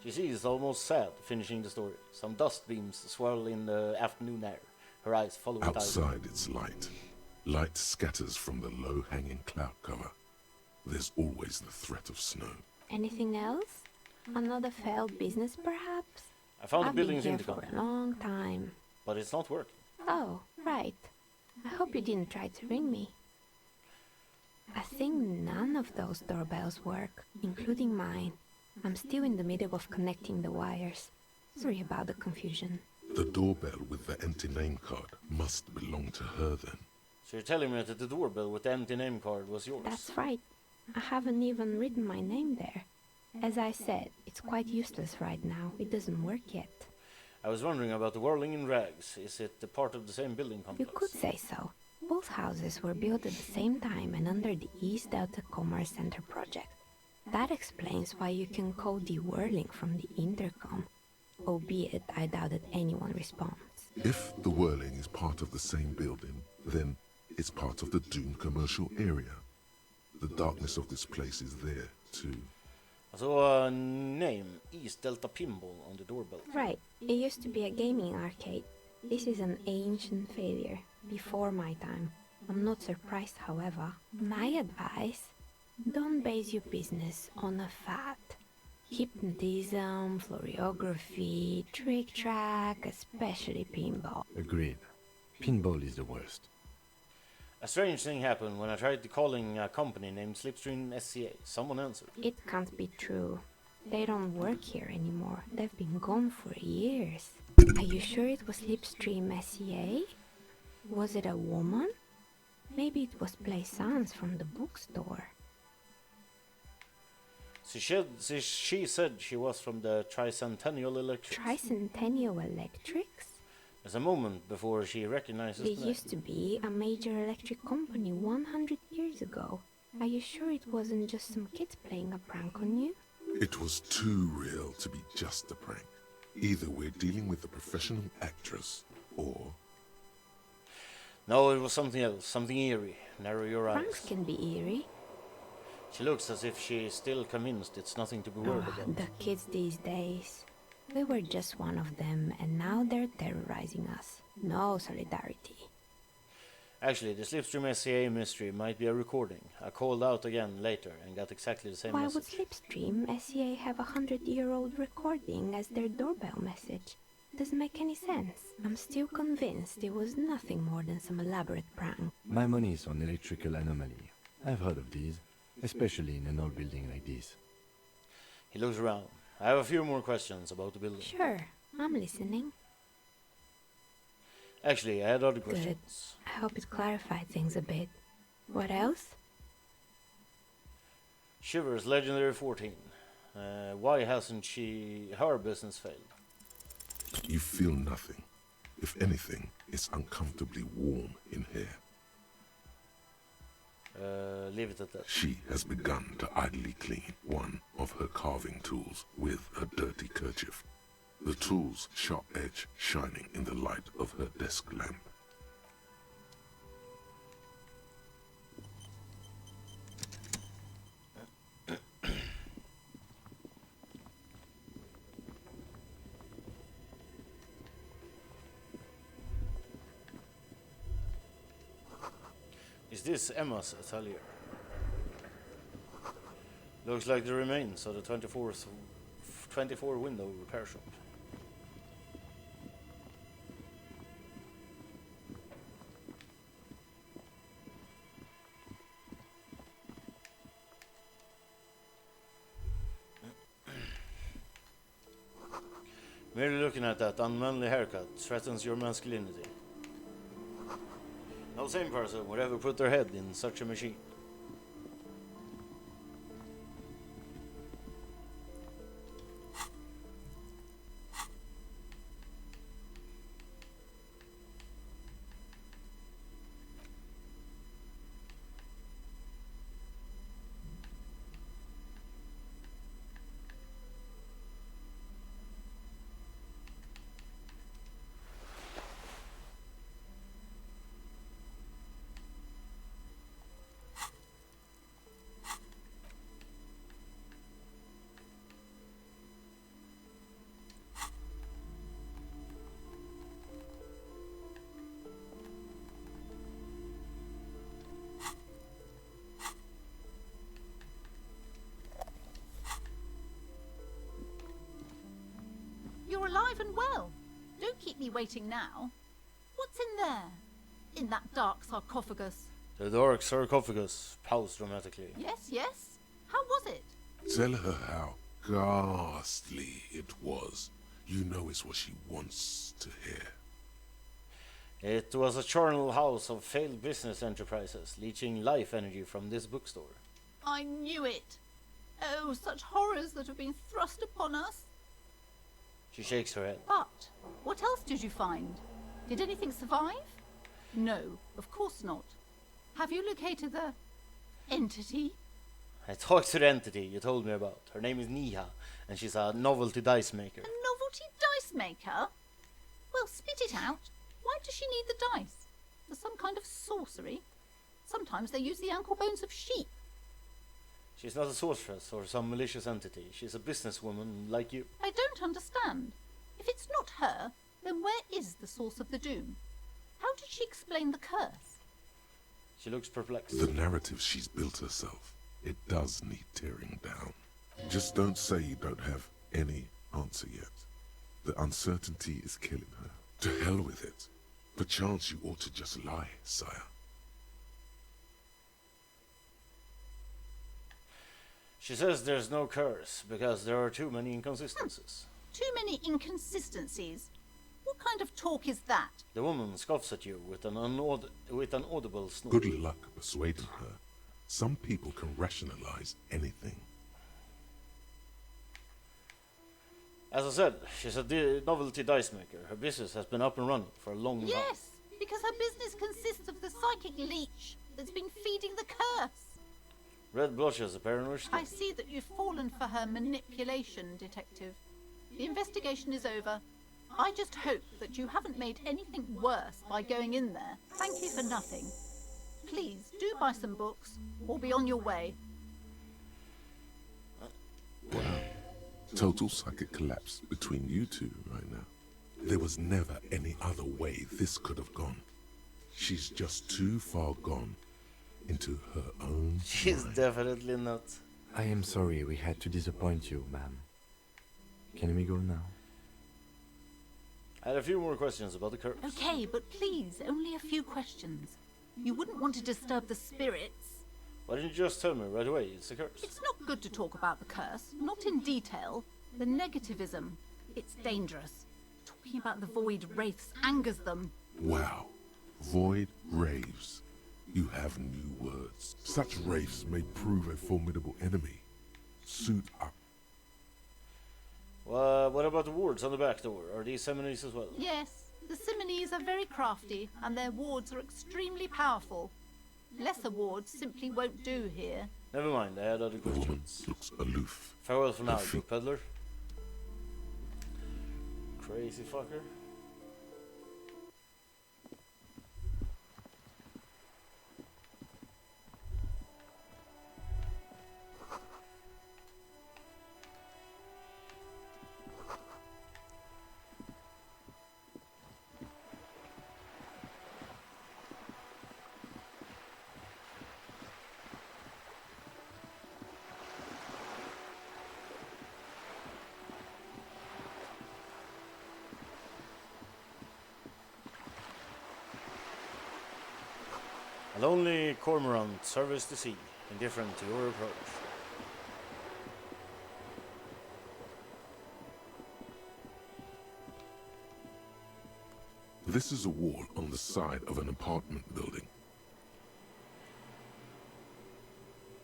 Speaker 1: She sees, almost sad, finishing the story. Some dust beams swirl in the afternoon air. Her eyes follow it out.
Speaker 3: Outside it's light. Light scatters from the low-hanging cloud cover. There's always the threat of snow.
Speaker 6: Anything else? Another failed business, perhaps?
Speaker 1: I found the
Speaker 6: I've been
Speaker 1: building's
Speaker 6: here
Speaker 1: intercom,
Speaker 6: for a long time.
Speaker 1: but it's not working.
Speaker 6: Oh, right. I hope you didn't try to ring me. I think none of those doorbells work, including mine. I'm still in the middle of connecting the wires. Sorry about the confusion.
Speaker 3: The doorbell with the empty name card must belong to her then.
Speaker 1: So you're telling me that the doorbell with the empty name card was yours?
Speaker 6: That's right. I haven't even written my name there. As I said, it's quite useless right now. It doesn't work yet.
Speaker 1: I was wondering about the whirling in rags. Is it a part of the same building
Speaker 6: You
Speaker 1: complex?
Speaker 6: could say so. Both houses were built at the same time and under the East Delta Commerce Center project. That explains why you can call the whirling from the intercom, albeit I doubt that anyone responds.
Speaker 3: If the whirling is part of the same building, then it's part of the doomed commercial area. The darkness of this place is there, too.
Speaker 1: I saw a name, East Delta Pinball, on the doorbell.
Speaker 6: Right, it used to be a gaming arcade. This is an ancient failure, before my time. I'm not surprised, however. My advice, don't base your business on a fad. Hypnotism, floriography, trick track, especially pinball.
Speaker 2: Agreed. Pinball is the worst.
Speaker 1: A strange thing happened when I tried calling a company named Slipstream SCA. Someone answered.
Speaker 6: It can't be true. They don't work here anymore. They've been gone for years. Are you sure it was Slipstream SCA? Was it a woman? Maybe it was Plaisance from the bookstore.
Speaker 1: She said she was from the Tricentennial Electrics.
Speaker 6: Tricentennial Electrics?
Speaker 1: There's a moment before she recognizes
Speaker 6: They
Speaker 1: the name.
Speaker 6: used to be a major electric company 100 years ago. Are you sure it wasn't just some kids playing a prank on you?
Speaker 3: It was too real to be just a prank. Either we're dealing with a professional actress, or...
Speaker 1: No, it was something else, something eerie. Narrow your
Speaker 6: Pranks
Speaker 1: eyes.
Speaker 6: can be eerie.
Speaker 1: She looks as if she's still convinced it's nothing to be worried
Speaker 6: Oh,
Speaker 1: about.
Speaker 6: the kids these days. We were just one of them, and now they're terrorizing us. No solidarity.
Speaker 1: Actually, the Slipstream SCA mystery might be a recording. I called out again later and got exactly the same
Speaker 6: Why
Speaker 1: message.
Speaker 6: would Slipstream SCA have a 100-year-old recording as their doorbell message? Doesn't make any sense. I'm still convinced it was nothing more than some elaborate prank.
Speaker 2: My money is on electrical anomaly. I've heard of these, especially in an old building like this.
Speaker 1: He looks around. I have a few more questions about the building.
Speaker 6: Sure, I'm listening.
Speaker 1: Actually, I had other
Speaker 6: Good.
Speaker 1: questions.
Speaker 6: I hope it clarified things a bit. What else?
Speaker 1: Shiver's Legendary 14. Why hasn't her business failed?
Speaker 3: You feel nothing. If anything, it's uncomfortably warm in here.
Speaker 1: Leave it at that.
Speaker 3: She has begun to idly clean one of her carving tools with a dirty kerchief. The tool's sharp edge shining in the light of her desk lamp.
Speaker 1: Is this Emma's atelier? Looks like the remains of the 24 window repair shop. Merely looking at that unmanly haircut threatens your masculinity. No sane person would ever put their head in such a machine.
Speaker 7: You're alive and well. Don't keep me waiting now. What's in there? In that dark sarcophagus?
Speaker 1: The dark sarcophagus paused dramatically.
Speaker 7: Yes, yes. How was it?
Speaker 3: Tell her how ghastly it was. You know it's what she wants to hear.
Speaker 1: It was a charnel house of failed business enterprises, leeching life energy from this bookstore.
Speaker 7: I knew it. Oh, such horrors that have been thrust upon us.
Speaker 1: She shakes her head.
Speaker 7: But what else did you find? Did anything survive? No, of course not. Have you located the entity?
Speaker 1: I talked to the entity you told me about. Her name is Niha, and she's a novelty dice maker.
Speaker 7: A novelty dice maker? Well, spit it out. Why does she need the dice? For some kind of sorcery? Sometimes they use the ankle bones of sheep.
Speaker 1: She's not a sorceress or some malicious entity. She's a businesswoman like you.
Speaker 7: I don't understand. If it's not her, then where is the source of the doom? How did she explain the curse?
Speaker 1: She looks perplexed.
Speaker 3: The narrative she's built herself, it does need tearing down. Just don't say you don't have any answer yet. The uncertainty is killing her. To hell with it. Perchance you ought to just lie, sire.
Speaker 1: She says there's no curse because there are too many inconsistencies.
Speaker 7: Too many inconsistencies. What kind of talk is that?
Speaker 1: The woman scoffs at you with an audible snort.
Speaker 3: Good luck persuading her. Some people can rationalize anything.
Speaker 1: As I said, she's a novelty dice maker. Her business has been up and running for a long time.
Speaker 7: Yes, because her business consists of the psychic leech that's been feeding the curse.
Speaker 1: Red blushes appear on her skin.
Speaker 7: I see that you've fallen for her manipulation, Detective. The investigation is over. I just hope that you haven't made anything worse by going in there. Thank you for nothing. Please, do buy some books, or be on your way.
Speaker 3: Wow. Total psychic collapse between you two right now. There was never any other way this could have gone. She's just too far gone into her own
Speaker 1: She's
Speaker 3: mind.
Speaker 1: definitely not.
Speaker 2: I am sorry we had to disappoint you, ma'am. Can we go now?
Speaker 1: I had a few more questions about the curse.
Speaker 7: Okay, but please, only a few questions. You wouldn't want to disturb the spirits.
Speaker 1: Why didn't you just tell me right away it's a curse?
Speaker 7: It's not good to talk about the curse, not in detail. The negativism, it's dangerous. Talking about the void wraiths angers them.
Speaker 3: Wow. Void raves. You have new words. Such wraiths may prove a formidable enemy. Suit up.
Speaker 1: What about the wards on the back door? Are these seminaries as well?
Speaker 7: Yes, the Simonees are very crafty, and their wards are extremely powerful. Lesser wards simply won't do here.
Speaker 1: Never mind, I had other
Speaker 3: The woman
Speaker 1: questions.
Speaker 3: looks aloof.
Speaker 1: Farewell for now, you peddler. Crazy fucker. A lonely cormorant surveys the sea, indifferent to your approach.
Speaker 3: This is a wall on the side of an apartment building.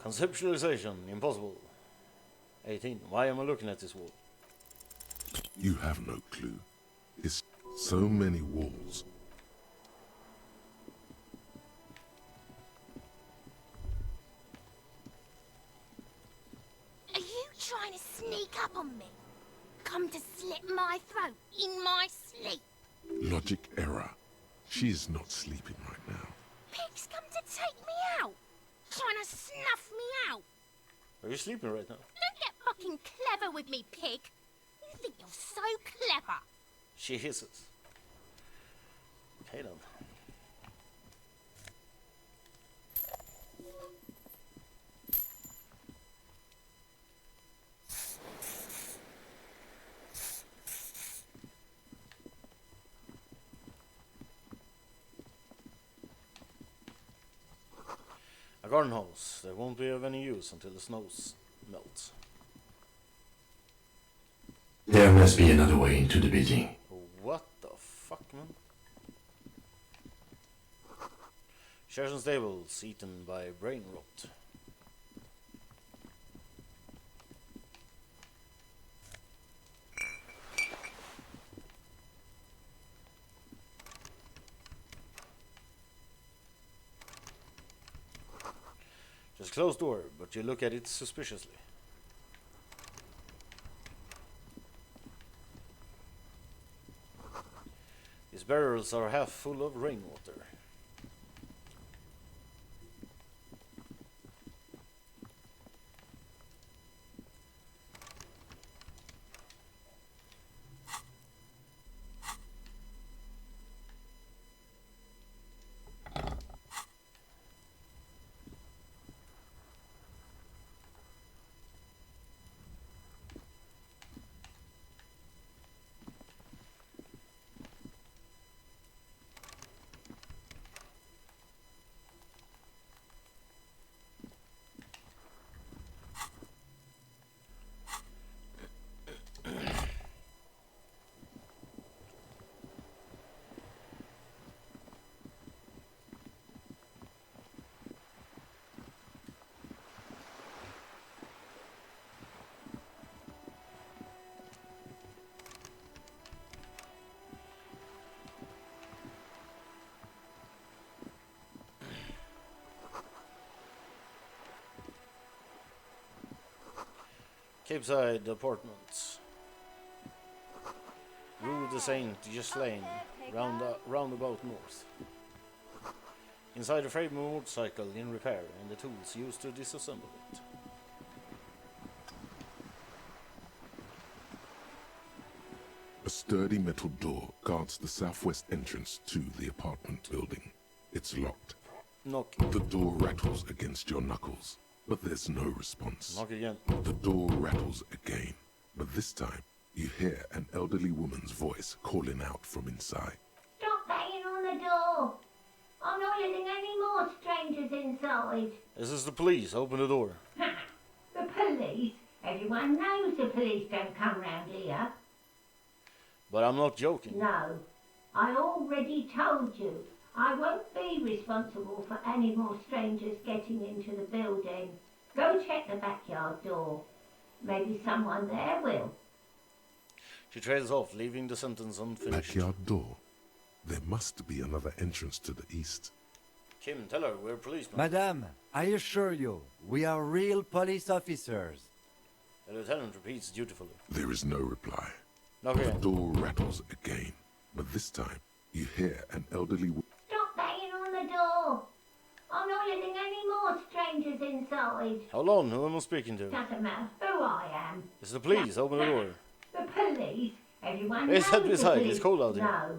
Speaker 1: Conceptualization, impossible. 18. Why am I looking at this wall?
Speaker 3: You have no clue. It's so many walls.
Speaker 8: Are you trying to sneak up on me? Come to slit my throat in my sleep?
Speaker 3: Logic error. She is not sleeping right now.
Speaker 8: Pig's come to take me out. Trying to snuff me out.
Speaker 1: Are you sleeping right now?
Speaker 8: Don't get fucking clever with me, pig. You think you're so clever.
Speaker 1: She hisses. Okay then. A garden hose. They won't be of any use until the snows melt.
Speaker 2: There must be another way into the building.
Speaker 1: What the fuck, man? Shares and stables eaten by brain rot. Just closed door, but you look at it suspiciously. These barrels are half full of rainwater. Capeside Apartments. Rue de Saint Ghislaine, roundabout north. Inside a frame motorcycle in repair and the tools used to disassemble it.
Speaker 3: A sturdy metal door guards the southwest entrance to the apartment building. It's locked.
Speaker 1: Knock.
Speaker 3: The door rattles against your knuckles, but there's no response.
Speaker 1: Knock again.
Speaker 3: The door rattles again, but this time you hear an elderly woman's voice calling out from inside.
Speaker 9: Stop banging on the door! I'm not letting any more strangers inside.
Speaker 1: This is the police. Open the door.
Speaker 9: The police? Everyone knows the police don't come round here.
Speaker 1: But I'm not joking.
Speaker 9: No, I already told you. I won't be responsible for any more strangers getting into the building. Go check the backyard door. Maybe someone there will.
Speaker 1: She trails off, leaving the sentence unfinished.
Speaker 3: Backyard door. There must be another entrance to the east.
Speaker 1: Kim, tell her we're policemen.
Speaker 10: Madame, I assure you, we are real police officers.
Speaker 1: The lieutenant repeats dutifully.
Speaker 3: There is no reply.
Speaker 1: Knock
Speaker 3: The
Speaker 1: again.
Speaker 3: door rattles again, but this time you hear an elderly woman.
Speaker 9: Stop banging on the door! I'm not letting any more strangers inside.
Speaker 1: Hold on, who am I speaking to?
Speaker 9: Doesn't matter who I am.
Speaker 1: It's the police. Open the door.
Speaker 9: The police? Everyone
Speaker 1: Hey,
Speaker 9: knows
Speaker 1: step
Speaker 9: the
Speaker 1: aside,
Speaker 9: police.
Speaker 1: it's cold out here.
Speaker 9: No.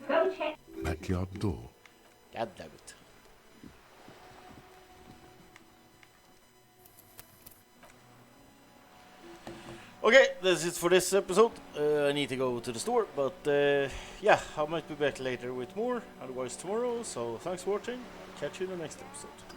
Speaker 9: Go check.
Speaker 3: Backyard door.
Speaker 1: God damn it. Okay, that's it for this episode. I need to go to the store, but yeah, I might be back later with more, otherwise tomorrow. So thanks for watching. Catch you in the next episode.